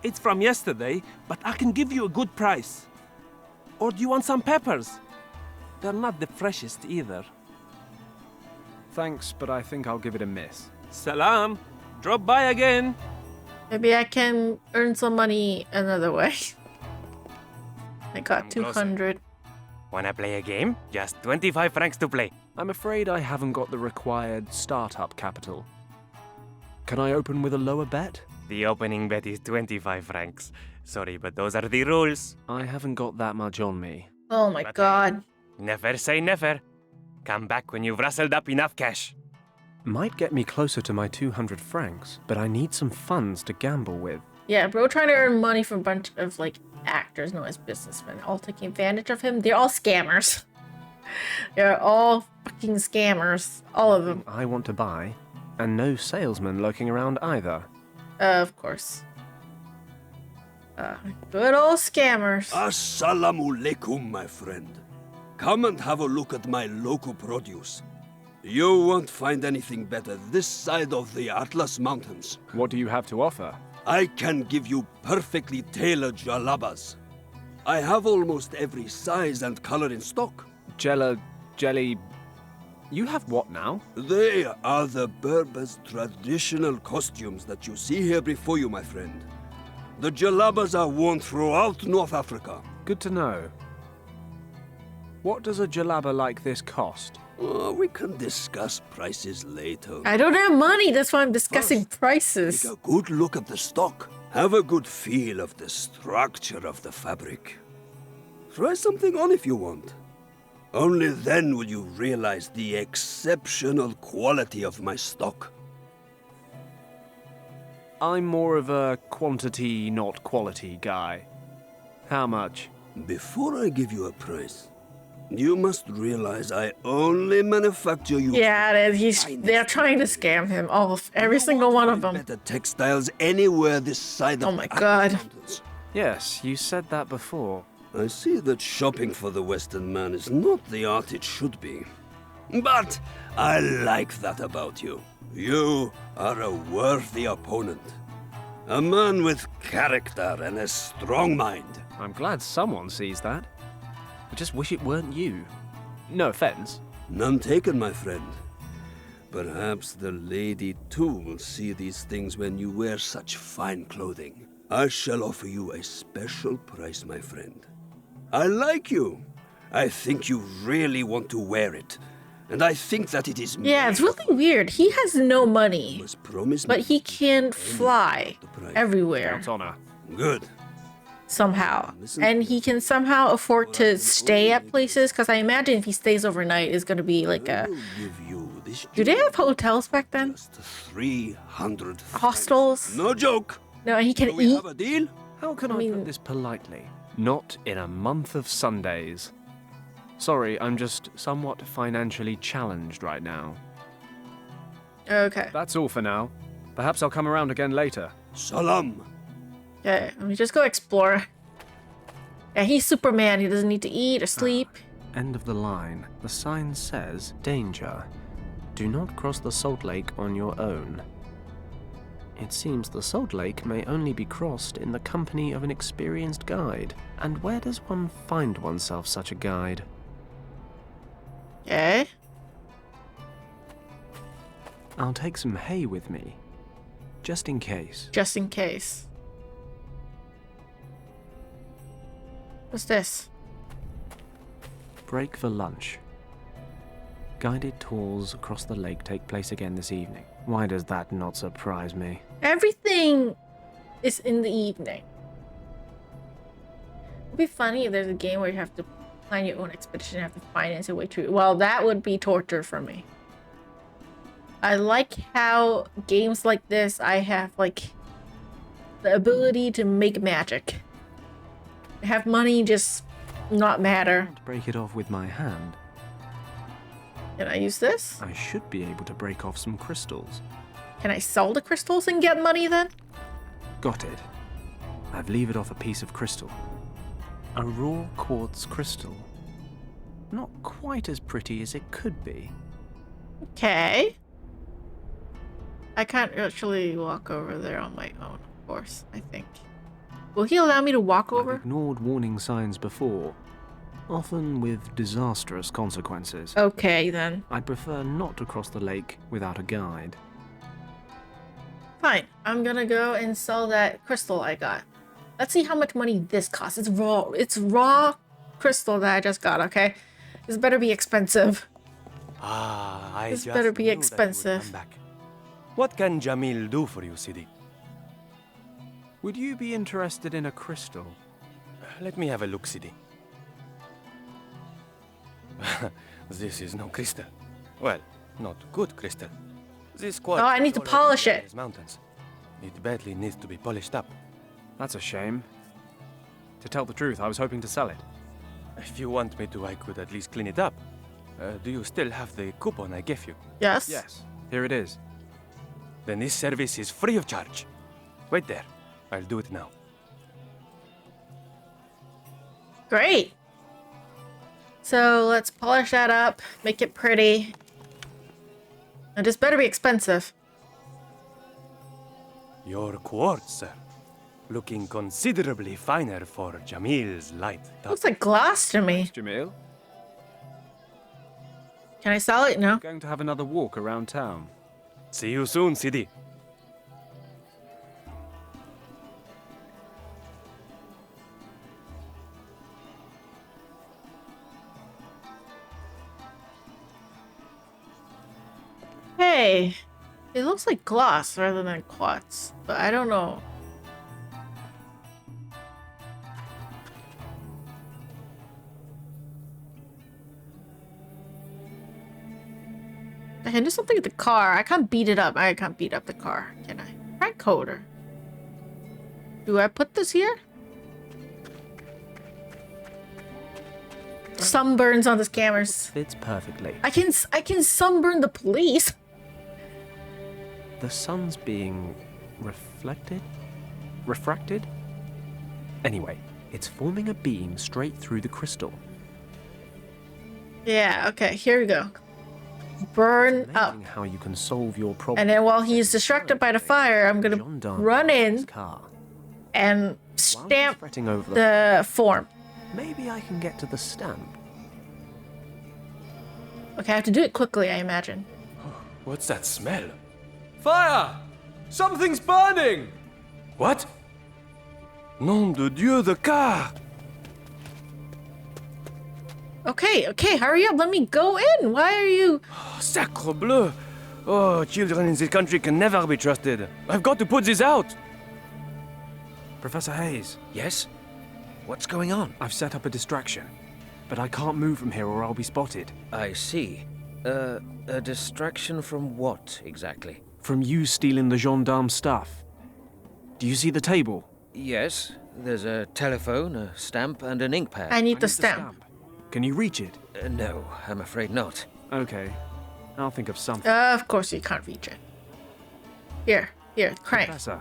S10: It's from yesterday, but I can give you a good price. Or do you want some peppers? They're not the freshest either.
S2: Thanks, but I think I'll give it a miss.
S10: Salam. Drop by again.
S1: Maybe I can earn some money another way. I got
S8: Come closer.
S1: 200.
S8: Wanna play a game? Just 25 francs to play.
S2: I'm afraid I haven't got the required startup capital. Can I open with a lower bet?
S8: The opening bet is 25 francs. Sorry, but those are the rules.
S2: I haven't got that much on me.
S1: Oh my
S8: But-
S1: god.
S8: Never say never. Come back when you've rustled up enough cash.
S2: Might get me closer to my 200 francs, but I need some funds to gamble with.
S1: Yeah, bro trying to earn money from a bunch of like actors known as businessmen, all taking advantage of him. They're all scammers. They're all fucking scammers. All of them.
S2: I want to buy, and no salesman lurking around either.
S1: Of course. Good old scammers.
S11: Assalamu alaikum, my friend. Come and have a look at my local produce. You won't find anything better this side of the Atlas Mountains.
S2: What do you have to offer?
S11: I can give you perfectly tailored jalabas. I have almost every size and color in stock.
S2: Jelly... You have what now?
S11: They are the Berbers' traditional costumes that you see here before you, my friend. The jalabas are worn throughout North Africa.
S2: Good to know. What does a jalaba like this cost?
S11: We can discuss prices later.
S1: I don't have money, that's why I'm discussing
S11: First,
S1: prices.
S11: Take a good look at the stock. Have a good feel of the structure of the fabric. Try something on if you want. Only then will you realize the exceptional quality of my stock.
S2: I'm more of a quantity, not quality guy. How much?
S11: Before I give you a price, you must realize I only manufacture you.
S1: Yeah, they're trying to scam him. Every single one of them.
S11: Better textiles anywhere this side of
S1: Oh my god.
S11: mountains.
S2: Yes, you said that before.
S11: I see that shopping for the Western man is not the art it should be. But I like that about you. You are a worthy opponent. A man with character and a strong mind.
S2: I'm glad someone sees that. I just wish it weren't you. No offense.
S11: None taken, my friend. Perhaps the lady too will see these things when you wear such fine clothing. I shall offer you a special price, my friend. I like you. I think you really want to wear it. And I think that it is...
S1: Yeah, it's really weird. He has no money,
S11: must promise
S1: but
S11: me
S1: he can fly everywhere
S2: Count's honor.
S11: Good.
S1: somehow. And he can somehow afford to stay at places, because I imagine if he stays overnight, it's going to be like a...
S11: I will give you this
S1: Do they have hotels back then?
S11: just 300
S1: Hostels?
S11: No joke.
S1: No, and he can
S11: Do we
S1: eat.
S11: have a deal?
S2: How can I
S1: mean-
S2: put this politely? Not in a month of Sundays. Sorry, I'm just somewhat financially challenged right now.
S1: Okay.
S2: That's all for now. Perhaps I'll come around again later.
S11: Salam.
S1: Okay, let me just go explore. Yeah, he's Superman. He doesn't need to eat or sleep.
S2: End of the line. The sign says, danger. Do not cross the Salt Lake on your own. It seems the Salt Lake may only be crossed in the company of an experienced guide. And where does one find oneself such a guide?
S1: Okay.
S2: I'll take some hay with me. Just in case.
S1: Just in case. What's this?
S2: Break for lunch. Guided tours across the lake take place again this evening. Why does that not surprise me?
S1: Everything is in the evening. It'd be funny if there's a game where you have to plan your own expedition and have to finance your way through. Well, that would be torture for me. I like how games like this, I have like the ability to make magic. Have money just not matter.
S2: Can't break it off with my hand.
S1: Can I use this?
S2: I should be able to break off some crystals.
S1: Can I sell the crystals and get money then?
S2: Got it. I've levered off a piece of crystal. A raw quartz crystal. Not quite as pretty as it could be.
S1: Okay. I can't actually walk over there on my own, of course, I think. Will he allow me to walk
S2: I've
S1: over?
S2: ignored warning signs before, often with disastrous consequences.
S1: Okay, then.
S2: I'd prefer not to cross the lake without a guide.
S1: Fine. I'm gonna go and sell that crystal I got. Let's see how much money this costs. It's raw. It's raw crystal that I just got, okay? This better be expensive.
S8: I
S1: This
S8: just
S1: better be
S8: knew that you would
S1: expensive.
S8: come back. What can Jamil do for you, Sidi?
S2: Would you be interested in a crystal?
S8: Let me have a look, Sidi. This is no crystal. Well, not good crystal. This quartz
S1: Oh, I need to
S8: is all over
S1: polish
S8: the
S1: it.
S8: Andes Mountains. It badly needs to be polished up.
S2: That's a shame. To tell the truth, I was hoping to sell it.
S8: If you want me to, I could at least clean it up. Do you still have the coupon I gave you?
S1: Yes?
S2: Yes, here it is.
S8: Then this service is free of charge. Wait there. I'll do it now.
S1: Great. So let's polish that up, make it pretty. And this better be expensive.
S8: Your quartz, sir. Looking considerably finer for Jamil's light touch.
S1: Looks like glass to me.
S2: Jamil,
S1: Can I sell it? No.
S2: going to have another walk around town.
S8: See you soon, Sidi.
S1: Hey, it looks like glass rather than quartz, but I don't know. I can do something with the car. I can't beat it up. I can't beat up the car, can I? Crank coder. Do I put this here? Sunburns on the scammers.
S2: Fits perfectly.
S1: I can sunburn the police.
S2: The sun's being reflected? Refracted? Anyway, it's forming a beam straight through the crystal.
S1: Yeah, okay, here we go. Burn up.
S2: Amazing how you can solve your problem.
S1: And then while he's distracted by the fire, I'm gonna run in
S2: car.
S1: and stamp
S2: Fretting over
S1: the form.
S2: Maybe I can get to the stamp.
S1: Okay, I have to do it quickly, I imagine.
S8: What's that smell?
S6: Fire! Something's burning!
S8: What? Nom de Dieu, the car!
S1: Okay, hurry up, let me go in. Why are you...
S8: Sacre bleu! Oh, children in this country can never be trusted. I've got to put this out!
S2: Professor Hayes,
S9: Yes? What's going on?
S2: I've set up a distraction, but I can't move from here or I'll be spotted.
S9: I see. A distraction from what, exactly?
S2: From you stealing the gendarme stuff. Do you see the table?
S9: Yes, there's a telephone, a stamp, and an ink pad.
S1: I need the stamp.
S2: Can you reach it?
S9: No, I'm afraid not.
S2: Okay, I'll think of something.
S1: Of course you can't reach it. Here, crank.
S2: Professor,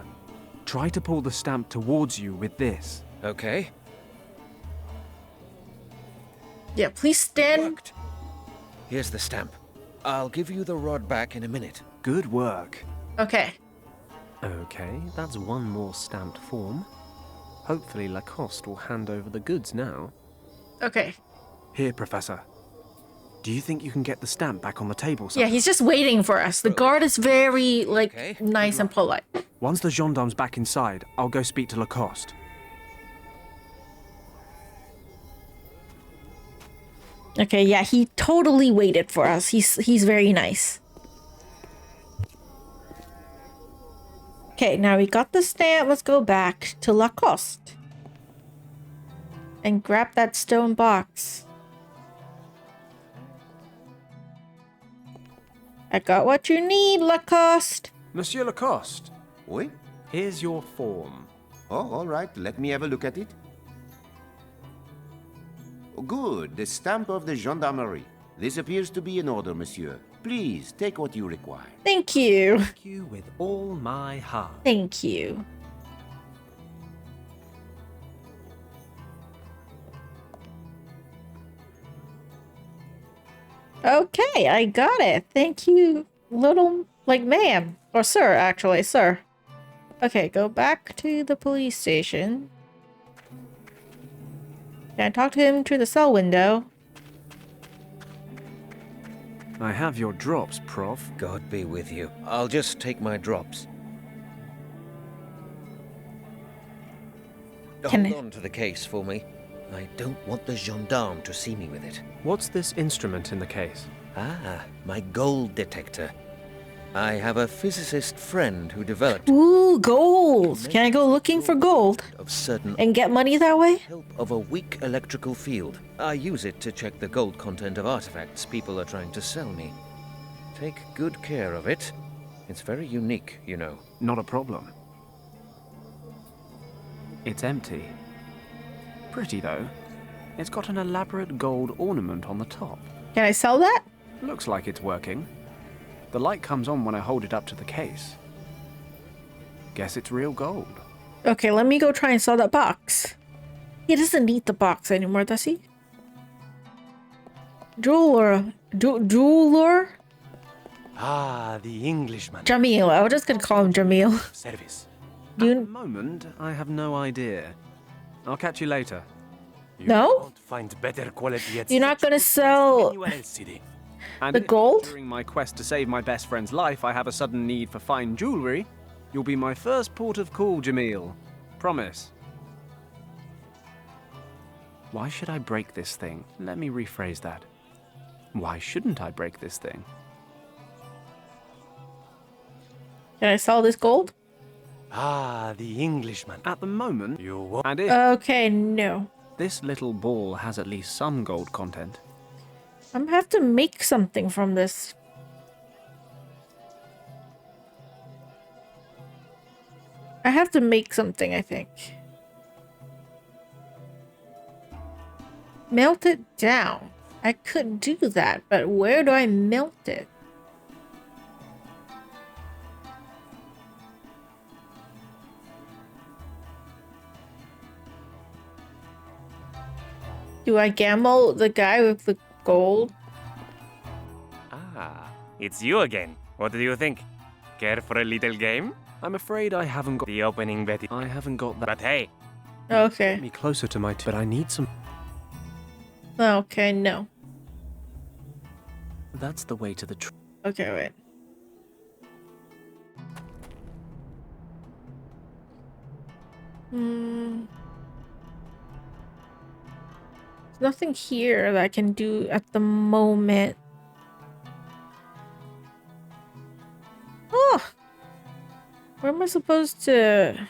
S2: try to pull the stamp towards you with this.
S9: Okay.
S1: Yeah, please stand.
S9: Worked. Here's the stamp. I'll give you the rod back in a minute.
S2: Good work.
S1: Okay.
S2: Okay, that's one more stamped form. Hopefully Lacoste will hand over the goods now.
S1: Okay.
S2: Here, Professor. Do you think you can get the stamp back on the table
S1: Yeah,
S2: somehow?
S1: he's just waiting for us. The guard is very, like,
S9: Okay.
S1: nice and polite.
S2: Once the gendarme's back inside, I'll go speak to Lacoste.
S1: Okay, yeah, he totally waited for us. He's very nice. Okay, now we got the stamp. Let's go back to Lacoste. And grab that stone box. I got what you need, Lacoste.
S2: Monsieur Lacoste,
S7: Oui?
S2: here's your form.
S7: Oh, all right. Let me have a look at it. Good. The stamp of the gendarmerie. This appears to be in order, monsieur. Please, take what you require.
S1: Thank you.
S2: Thank you with all my heart.
S1: Thank you. Okay, I got it. Thank you, little, like, ma'am. Or sir, actually, sir. Okay, go back to the police station. Can I talk to him through the cell window?
S2: I have your drops, Prof.
S9: God be with you. I'll just take my drops.
S1: Can
S9: Hold
S1: I-
S9: on to the case for me. I don't want the gendarme to see me with it.
S2: What's this instrument in the case?
S9: Ah, my gold detector. I have a physicist friend who developed
S1: Ooh, gold. Can I go looking for gold
S9: of certain
S1: and get money that way?
S9: help of a weak electrical field. I use it to check the gold content of artifacts people are trying to sell me. Take good care of it. It's very unique, you know.
S2: Not a problem. It's empty. Pretty, though. It's got an elaborate gold ornament on the top.
S1: Can I sell that?
S2: Looks like it's working. The light comes on when I hold it up to the case. Guess it's real gold.
S1: Okay, let me go try and sell that box. He doesn't need the box anymore, does he? Jeweler.
S8: Ah, the Englishman.
S1: Jamil. I was just gonna call him Jamil.
S8: Service.
S2: At the moment, I have no idea. I'll catch you later.
S1: No?
S8: Won't find better quality at
S1: You're not
S8: such
S1: gonna
S8: good price
S1: sell
S8: anywhere else, City.
S2: And
S1: the
S2: if,
S1: gold?
S2: during my quest to save my best friend's life, I have a sudden need for fine jewelry, you'll be my first port of call, Jamil. Promise. Why should I break this thing? Let me rephrase that. Why shouldn't I break this thing?
S1: Can I sell this gold?
S8: Ah, the Englishman.
S2: At the moment,
S8: You won't.
S2: and if
S1: Okay, no.
S2: this little ball has at least some gold content,
S1: I'm gonna have to make something from this. I have to make something, I think. Melt it down. I could do that, but where do I melt it? Do I gamble the guy with the gold?
S8: Ah, it's you again. What do you think? Care for a little game?
S2: I'm afraid I haven't got
S8: The opening bet.
S2: I haven't got that.
S8: But hey,
S1: Okay.
S2: Get me closer to my but I need some.
S1: Okay, no.
S2: That's the way to the
S1: Okay, wait. There's nothing here that I can do at the moment. Oh! Where am I supposed to...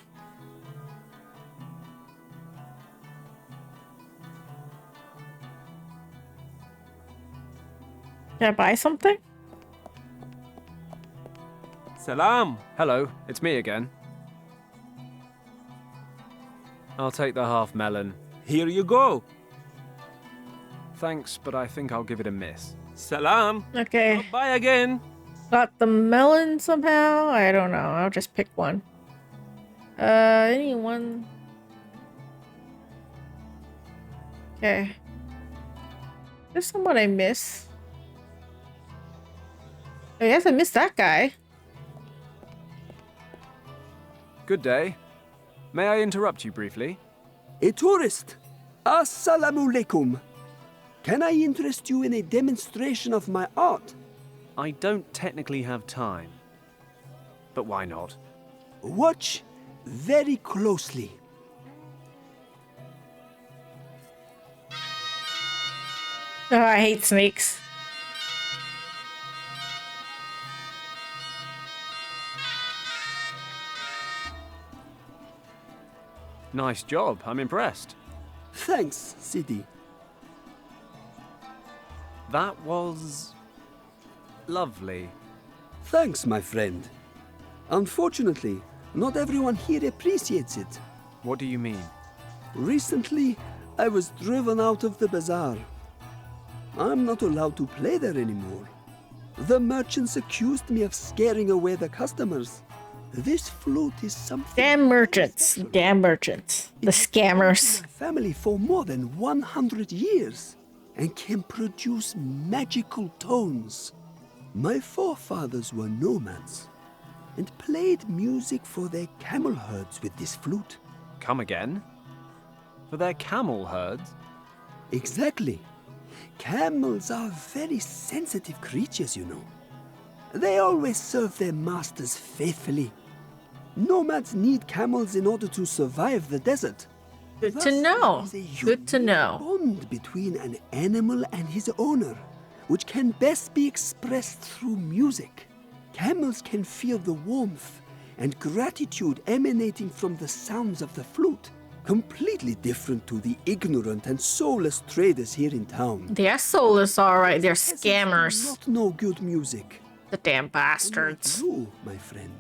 S1: Can I buy something?
S10: Salam.
S2: Hello, it's me again. I'll take the half melon.
S10: Here you go.
S2: Thanks, but I think I'll give it a miss.
S10: Salam.
S1: Okay.
S10: Bye again.
S1: Got the melon somehow? I don't know. I'll just pick one. Anyone? Okay. There's someone I miss. Oh, yes, I missed that guy.
S2: Good day. May I interrupt you briefly?
S11: A tourist. Assalamu alaikum. Can I interest you in a demonstration of my art?
S2: I don't technically have time. But why not?
S11: Watch very closely.
S1: Oh, I hate snakes.
S2: Nice job. I'm impressed.
S11: Thanks, Sidi.
S2: That was... lovely.
S11: Thanks, my friend. Unfortunately, not everyone here appreciates it.
S2: What do you mean?
S11: Recently, I was driven out of the bazaar. I'm not allowed to play there anymore. The merchants accused me of scaring away the customers. This flute is something...
S1: Damn merchants. Damn merchants. The scammers.
S11: My family for more than 100 years and can produce magical tones. My forefathers were nomads and played music for their camel herds with this flute.
S2: Come again? For their camel herds?
S11: Exactly. Camels are very sensitive creatures, you know. They always serve their masters faithfully. Nomads need camels in order to survive the desert.
S1: Good
S11: Thus,
S1: to know.
S11: there is a
S1: Good to
S11: unique
S1: know.
S11: bond between an animal and his owner, which can best be expressed through music. Camels can feel the warmth and gratitude emanating from the sounds of the flute, completely different to the ignorant and soulless traders here in town.
S1: They're soulless, alright. They're
S11: Peasants
S1: scammers.
S11: do not know good music.
S1: The damn bastards.
S11: You, my friend.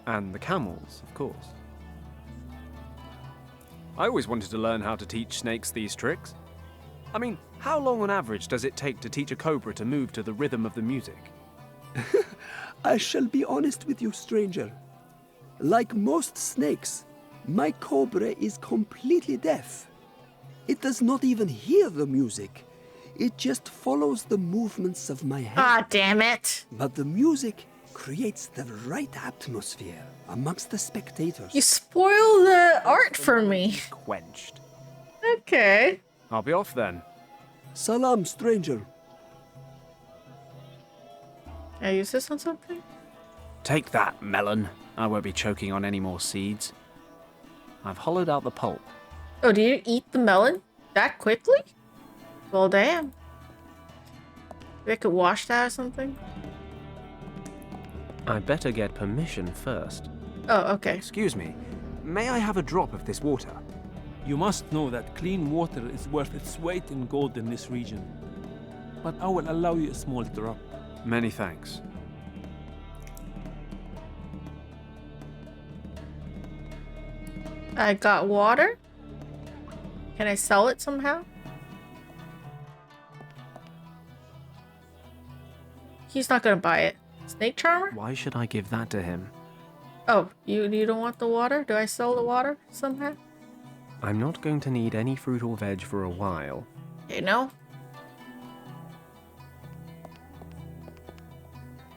S2: And the camels, of course. I always wanted to learn how to teach snakes these tricks. I mean, how long on average does it take to teach a cobra to move to the rhythm of the music?
S11: I shall be honest with you, stranger. Like most snakes, my cobra is completely deaf. It does not even hear the music. It just follows the movements of my hand.
S1: Ah, damn it.
S11: But the music creates the right atmosphere amongst the spectators.
S1: You spoil the art for me.
S2: Quenched.
S1: Okay.
S2: I'll be off then.
S11: Salam, stranger.
S1: Can I use this on something?
S2: Take that, melon. I won't be choking on any more seeds. I've hollowed out the pulp.
S1: Oh, do you eat the melon that quickly? Well, damn. Maybe I could wash that or something?
S2: I better get permission first.
S1: Oh, okay.
S2: Excuse me. May I have a drop of this water?
S10: You must know that clean water is worth its weight in gold in this region. But I will allow you a small drop.
S2: Many thanks.
S1: I got water. Can I sell it somehow? He's not gonna buy it. Snake charmer?
S2: Why should I give that to him?
S1: Oh, you don't want the water? Do I sell the water somehow?
S2: I'm not going to need any fruit or veg for a while.
S1: You know?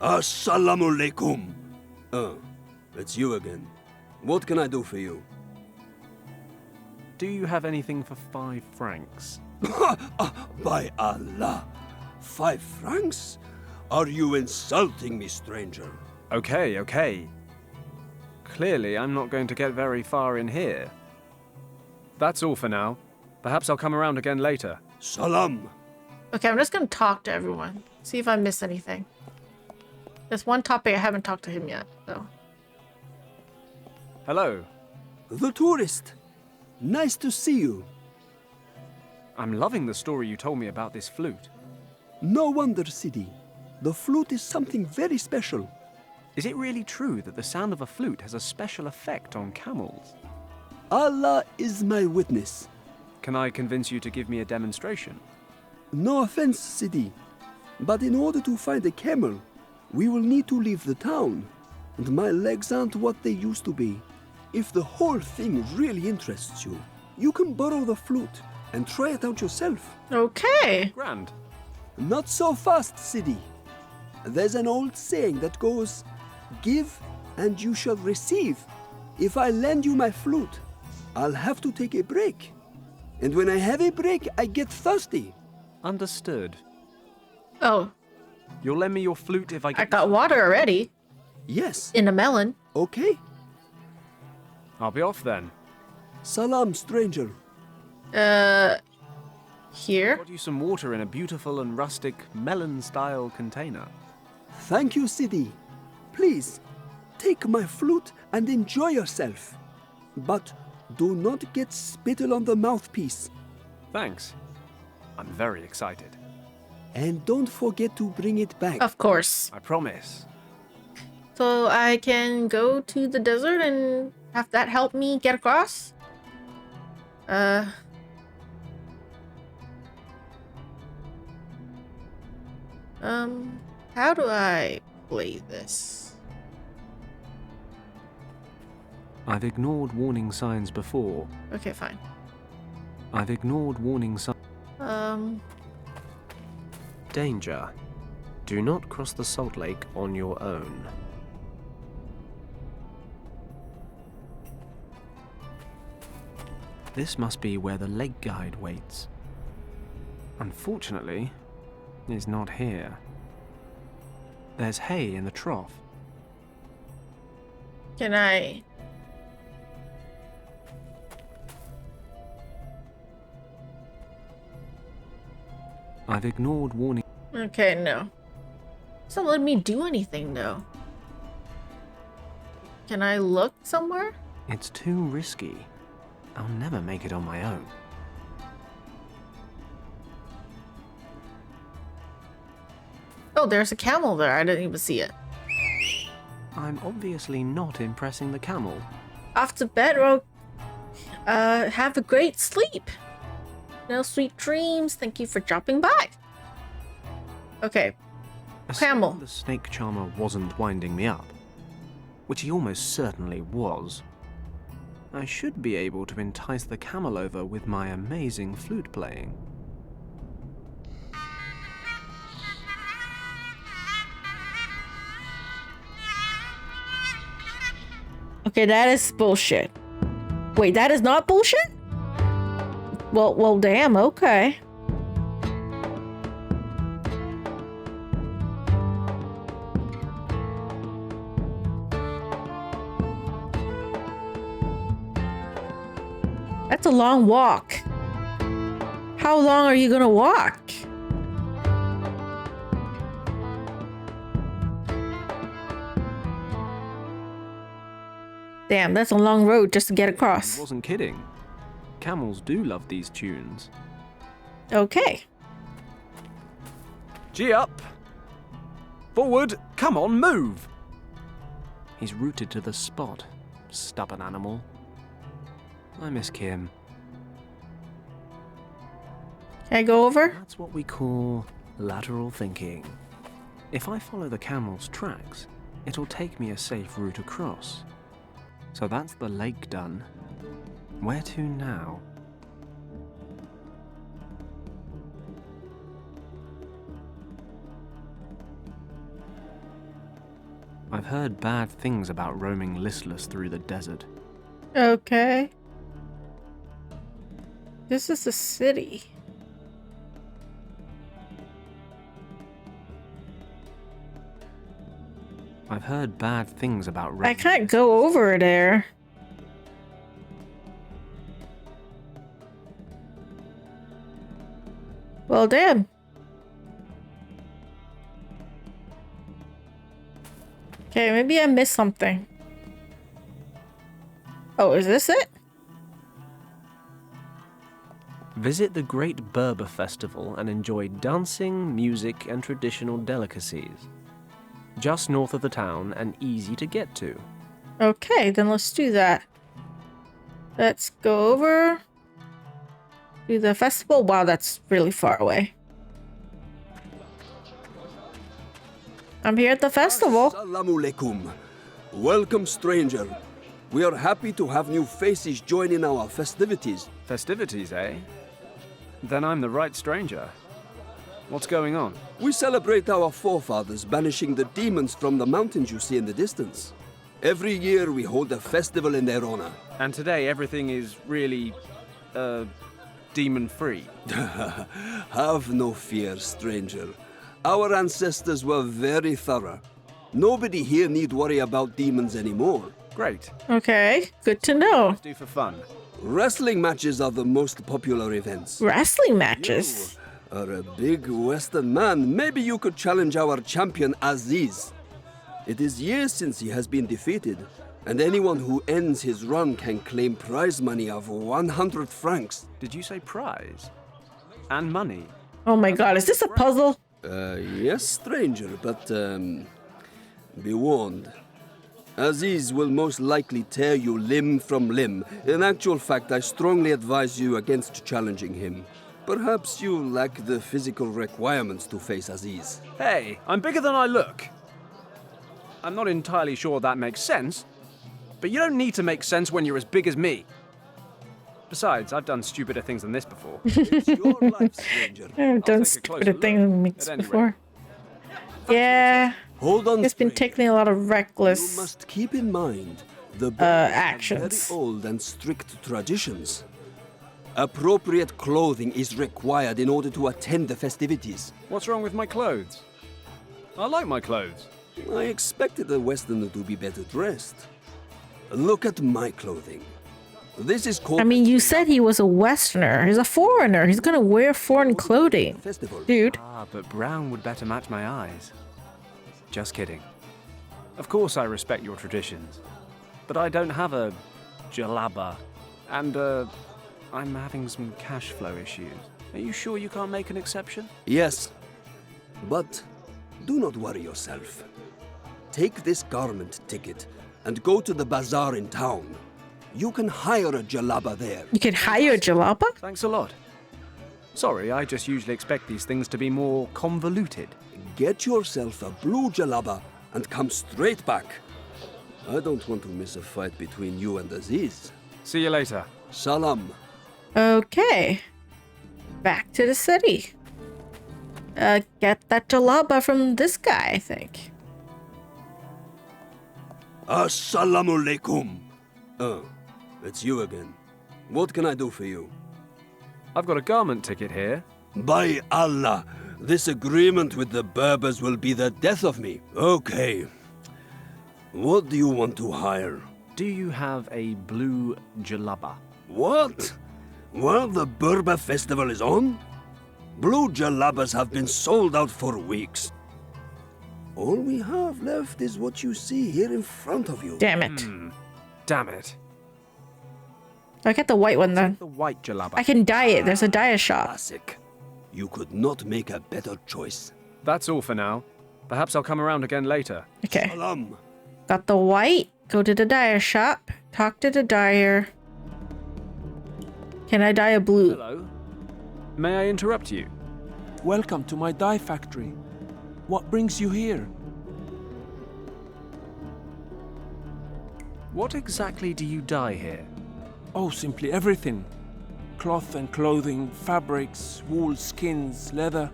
S11: Assalamu alaikum. Oh, it's you again. What can I do for you?
S2: Do you have anything for 5 francs?
S11: By Allah! 5 francs? Are you insulting me, stranger?
S2: Okay. Clearly, I'm not going to get very far in here. That's all for now. Perhaps I'll come around again later.
S11: Salam!
S1: Okay, I'm just gonna talk to everyone. See if I miss anything. There's one topic I haven't talked to him yet, so.
S2: Hello.
S11: The tourist. Nice to see you.
S2: I'm loving the story you told me about this flute.
S11: No wonder, Sidi. The flute is something very special.
S2: Is it really true that the sound of a flute has a special effect on camels?
S11: Allah is my witness.
S2: Can I convince you to give me a demonstration?
S11: No offense, Sidi, but in order to find a camel, we will need to leave the town, and my legs aren't what they used to be. If the whole thing really interests you, you can borrow the flute and try it out yourself.
S1: Okay.
S2: Grand.
S11: Not so fast, Sidi. There's an old saying that goes, "Give and you shall receive." If I lend you my flute, I'll have to take a break. And when I have a break, I get thirsty.
S2: Understood.
S1: Oh,
S2: You'll lend me your flute if I get...
S1: I got water already.
S11: Yes.
S1: In a melon.
S11: Okay.
S2: I'll be off then.
S11: Salam, stranger.
S1: Here?
S2: Got you some water in a beautiful and rustic melon-style container.
S11: Thank you, Sidi. Please, take my flute and enjoy yourself. But do not get spittle on the mouthpiece.
S2: Thanks. I'm very excited.
S11: And don't forget to bring it back.
S1: Of course.
S2: I promise.
S1: So I can go to the desert and have that help me get across? How do I play this?
S2: I've ignored warning signs before.
S1: Okay, fine.
S2: I've ignored warning signs. Danger. Do not cross the salt lake on your own. This must be where the lake guide waits. Unfortunately, he's not here. There's hay in the trough.
S1: Can I...
S2: I've ignored warning.
S1: Okay, no. It's not letting me do anything, though. Can I look somewhere?
S2: It's too risky. I'll never make it on my own.
S1: Oh, there's a camel there. I didn't even see it.
S2: I'm obviously not impressing the camel.
S1: Off to bed, or have a great sleep. No sweet dreams. Thank you for dropping by. Okay. Camel.
S2: The snake charmer wasn't winding me up, which he almost certainly was. I should be able to entice the camel over with my amazing flute playing.
S1: Okay, that is bullshit. Wait, that is not bullshit? Well, damn, okay. That's a long walk. How long are you gonna walk? Damn, that's a long road just to get across.
S2: I wasn't kidding. Camels do love these tunes.
S1: Okay.
S2: Gee up! Forward! Come on, move! He's rooted to the spot. Stubborn animal. I miss Kim.
S1: Can I go over?
S2: That's what we call lateral thinking. If I follow the camel's tracks, it'll take me a safe route across. So that's the lake done. Where to now? I've heard bad things about roaming listless through the desert.
S1: Okay. This is the city.
S2: I've heard bad things about
S1: I can't go over there. Well, damn. Okay, maybe I missed something. Oh, is this it?
S2: Visit the Great Berber Festival and enjoy dancing, music, and traditional delicacies. Just north of the town and easy to get to.
S1: Okay, then let's do that. Let's go over to the festival. Wow, that's really far away. I'm here at the festival.
S11: Assalamu alaikum. Welcome, stranger. We are happy to have new faces join in our festivities.
S2: Festivities, eh? Then I'm the right stranger. What's going on?
S11: We celebrate our forefathers banishing the demons from the mountains you see in the distance. Every year we hold a festival in their honor.
S2: And today everything is really, demon-free.
S11: Have no fear, stranger. Our ancestors were very thorough. Nobody here need worry about demons anymore.
S2: Great.
S1: Okay, good to know.
S2: Let's do for fun.
S11: Wrestling matches are the most popular events.
S1: Wrestling matches?
S11: You are a big Western man. Maybe you could challenge our champion Aziz. It is years since he has been defeated, and anyone who ends his run can claim prize money of 100 francs.
S2: Did you say prize? And money?
S1: Oh my god, is this a puzzle?
S11: Yes, stranger, but, be warned. Aziz will most likely tear you limb from limb. In actual fact, I strongly advise you against challenging him. Perhaps you lack the physical requirements to face Aziz.
S2: Hey, I'm bigger than I look. I'm not entirely sure that makes sense, but you don't need to make sense when you're as big as me. Besides, I've done stupider things than this before.
S11: It's your life, stranger.
S1: I've done stupider things before. Yeah.
S11: Hold on,
S1: it's been taking a lot of
S11: You
S1: reckless
S11: must keep in mind the Berbers have
S1: actions.
S11: very old and strict traditions. Appropriate clothing is required in order to attend the festivities.
S2: What's wrong with my clothes? I like my clothes.
S11: I expected a Westerner to be better dressed. Look at my clothing. This is called...
S1: I mean, you said he was a Westerner. He's a foreigner. He's gonna wear foreign clothing.
S11: Festival.
S1: Dude.
S2: Ah, but brown would better match my eyes. Just kidding. Of course I respect your traditions, but I don't have a jalaba, and I'm having some cash flow issues. Are you sure you can't make an exception?
S11: Yes, but do not worry yourself. Take this garment ticket and go to the bazaar in town. You can hire a jalaba there.
S1: You can hire a jalaba?
S2: Thanks a lot. Sorry, I just usually expect these things to be more convoluted.
S11: Get yourself a blue jalaba and come straight back. I don't want to miss a fight between you and Aziz.
S2: See you later.
S11: Salam.
S1: Okay. Back to the city. Get that jalaba from this guy, I think.
S11: Assalamu alaikum. Oh, it's you again. What can I do for you?
S2: I've got a garment ticket here.
S11: By Allah, this agreement with the Berbers will be the death of me. Okay. What do you want to hire?
S2: Do you have a blue jalaba?
S11: What? While the Berber festival is on? Blue jalabas have been sold out for weeks. All we have left is what you see here in front of you.
S1: Damn it.
S2: Damn it.
S1: I get the white one then.
S2: The white jalaba.
S1: I can dye it. There's a dye shop.
S11: Classic. You could not make a better choice.
S2: That's all for now. Perhaps I'll come around again later.
S1: Okay.
S11: Salam.
S1: Got the white. Go to the dye shop. Talk to the dyer. Can I dye a blue?
S2: Hello. May I interrupt you?
S10: Welcome to my dye factory. What brings you here?
S2: What exactly do you dye here?
S10: Oh, simply everything. Cloth and clothing, fabrics, wool, skins, leather.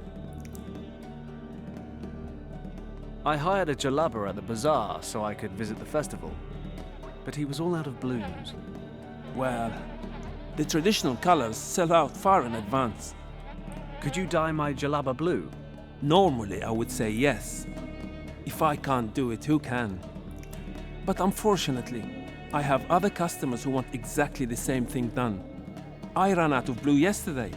S2: I hired a jalaba at the bazaar so I could visit the festival. But he was all out of blues.
S10: Well, the traditional colors sell out far in advance.
S2: Could you dye my jalaba blue?
S10: Normally, I would say yes. If I can't do it, who can? But unfortunately, I have other customers who want exactly the same thing done. I ran out of blue yesterday.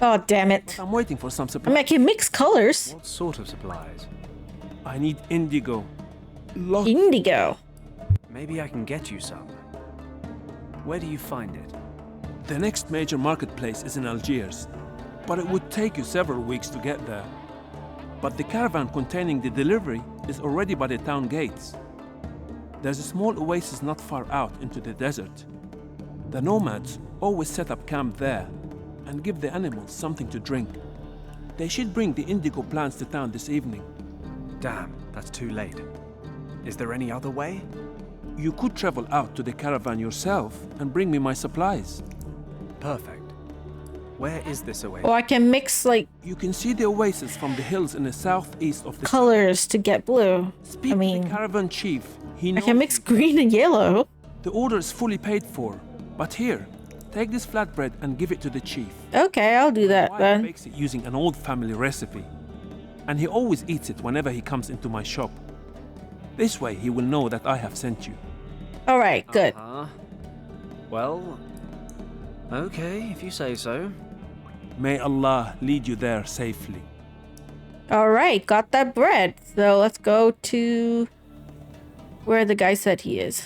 S1: Oh, damn it.
S10: I'm waiting for some
S1: I
S10: supply.
S1: mean, I can mix colors.
S2: What sort of supplies?
S10: I need indigo.
S1: Indigo.
S2: Maybe I can get you some. Where do you find it?
S10: The next major marketplace is in Algiers, but it would take you several weeks to get there. But the caravan containing the delivery is already by the town gates. There's a small oasis not far out into the desert. The nomads always set up camp there and give the animals something to drink. They should bring the indigo plants to town this evening.
S2: Damn, that's too late. Is there any other way?
S10: You could travel out to the caravan yourself and bring me my supplies.
S2: Perfect. Where is this oasis?
S1: Oh, I can mix like
S10: You can see the oasis from the hills in the southeast of the
S1: colors to get blue.
S10: Speak
S1: I
S10: to
S1: mean,
S10: the caravan chief. He
S1: I
S10: knows
S1: can mix
S10: you.
S1: green and yellow.
S10: The order is fully paid for. But here, take this flatbread and give it to the chief.
S1: Okay, I'll do that
S10: My wife
S1: then.
S10: makes it using an old family recipe. And he always eats it whenever he comes into my shop. This way he will know that I have sent you.
S1: All right, good.
S2: Well, okay, if you say so.
S10: May Allah lead you there safely.
S1: All right, got that bread. So let's go to where the guy said he is.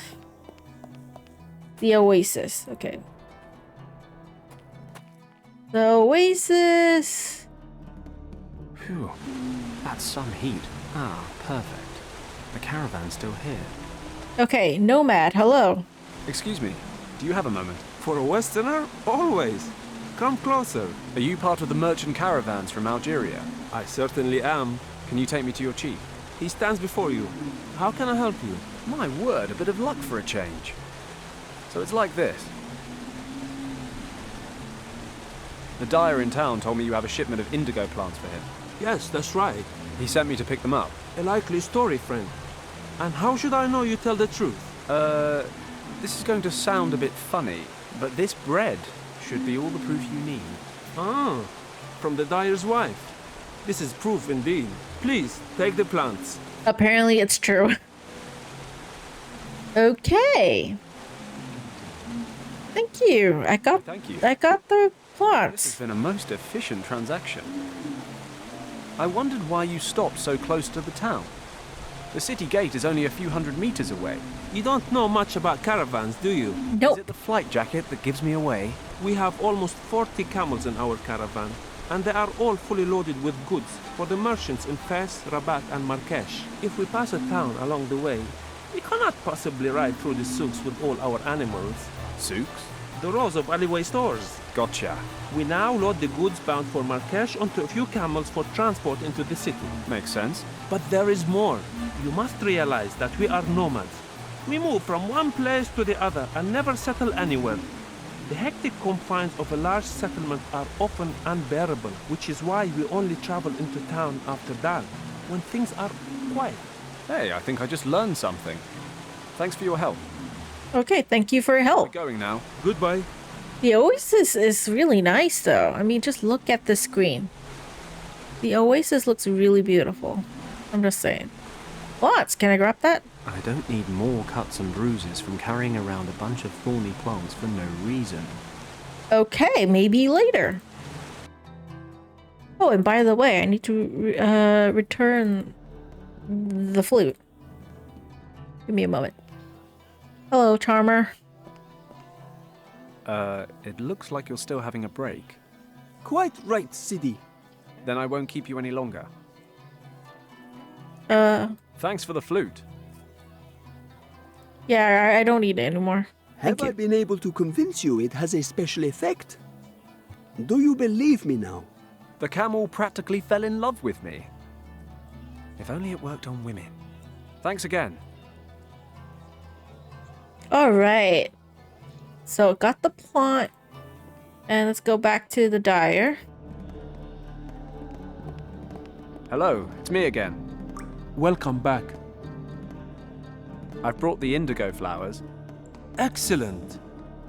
S1: The oasis. Okay. The oasis.
S2: Phew, that's some heat. Ah, perfect. The caravan's still here.
S1: Okay, nomad. Hello.
S2: Excuse me, do you have a moment?
S10: For a Westerner, always. Come closer.
S2: Are you part of the merchant caravans from Algeria?
S10: I certainly am.
S2: Can you take me to your chief?
S10: He stands before you. How can I help you?
S2: My word, a bit of luck for a change. So it's like this. The dyer in town told me you have a shipment of indigo plants for him.
S10: Yes, that's right.
S2: He sent me to pick them up.
S10: A likely story, friend. And how should I know you tell the truth?
S2: This is going to sound a bit funny, but this bread should be all the proof you need.
S10: Ah, from the dyer's wife. This is proof indeed. Please, take the plants.
S1: Apparently it's true. Okay. Thank you.
S2: Thank you.
S1: I got the
S2: This
S1: plants.
S2: has been a most efficient transaction. I wondered why you stopped so close to the town. The city gate is only a few hundred meters away.
S10: You don't know much about caravans, do you?
S2: Is
S1: Nope.
S2: it the flight jacket that gives me away?
S10: We have almost 40 camels in our caravan, and they are all fully loaded with goods for the merchants in Fez, Rabat, and Marrakesh. If we pass a town along the way, we cannot possibly ride through the souks with all our animals.
S2: Souks?
S10: The rows of alleyway stores.
S2: Gotcha.
S10: We now load the goods bound for Marrakesh onto a few camels for transport into the city.
S2: Makes sense.
S10: But there is more. You must realize that we are nomads. We move from one place to the other and never settle anywhere. The hectic confines of a large settlement are often unbearable, which is why we only travel into town after dark, when things are quiet.
S2: Hey, I think I just learned something. Thanks for your help.
S1: Okay, thank you for your
S2: We're
S1: help.
S2: going now.
S10: Goodbye.
S1: The Oasis is really nice, though. I mean, just look at the screen. The Oasis looks really beautiful. I'm just saying. What? Can I grab that?
S2: I don't need more cuts and bruises from carrying around a bunch of thorny plants for no reason.
S1: Okay, maybe later. Oh, and by the way, I need to return the flute. Give me a moment. Hello, Charmer.
S2: It looks like you're still having a break.
S6: Quite right, Sidi.
S2: Then I won't keep you any longer. Thanks for the flute.
S1: Yeah, I don't need it anymore.
S11: Have I been able to convince you it has a special effect? Do you believe me now?
S2: The camel practically fell in love with me. If only it worked on women. Thanks again.
S1: All right. So got the plot, and let's go back to the dyer.
S2: Hello, it's me again.
S10: Welcome back.
S2: I've brought the indigo flowers.
S10: Excellent.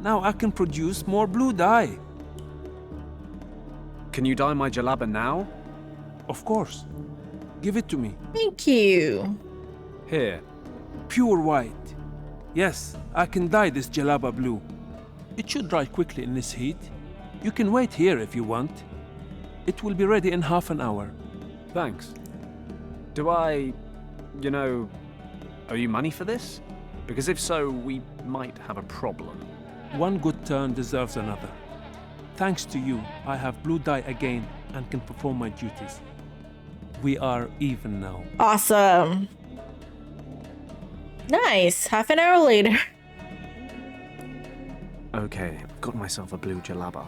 S10: Now I can produce more blue dye.
S2: Can you dye my jalaba now?
S10: Of course. Give it to me.
S1: Thank you.
S2: Here.
S10: Pure white. Yes, I can dye this jalaba blue. It should dry quickly in this heat. You can wait here if you want. It will be ready in half an hour.
S2: Thanks. Do I, owe you money for this? Because if so, we might have a problem.
S10: One good turn deserves another. Thanks to you, I have blue dye again and can perform my duties. We are even now.
S1: Awesome. Nice. Half an hour later.
S2: Okay, got myself a blue jalaba.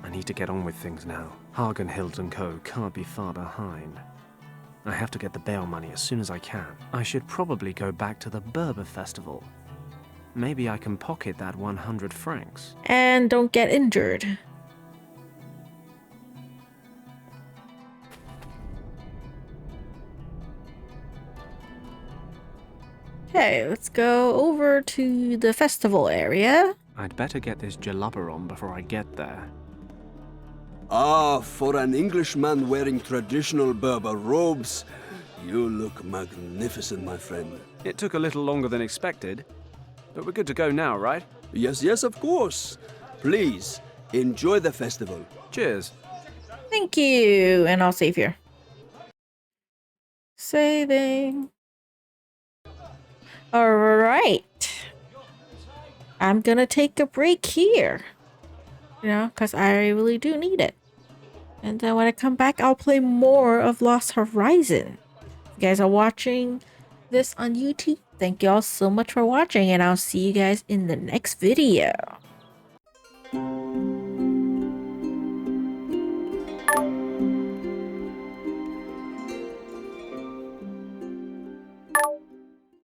S2: I need to get on with things now. Hagen, Hild & Co. can't be far behind. I have to get the bail money as soon as I can. I should probably go back to the Berber festival. Maybe I can pocket that 100 francs.
S1: And don't get injured. Okay, let's go over to the festival area.
S2: I'd better get this jalaba on before I get there.
S11: Ah, for an Englishman wearing traditional Berber robes, you look magnificent, my friend.
S2: It took a little longer than expected, but we're good to go now, right?
S11: Yes, yes, of course. Please, enjoy the festival.
S2: Cheers.
S1: Thank you. And I'll save here. Saving. All right. I'm gonna take a break here. Because I really do need it. And then when I come back, I'll play more of Lost Horizon. If you guys are watching this on YouTube, thank you all so much for watching, and I'll see you guys in the next video.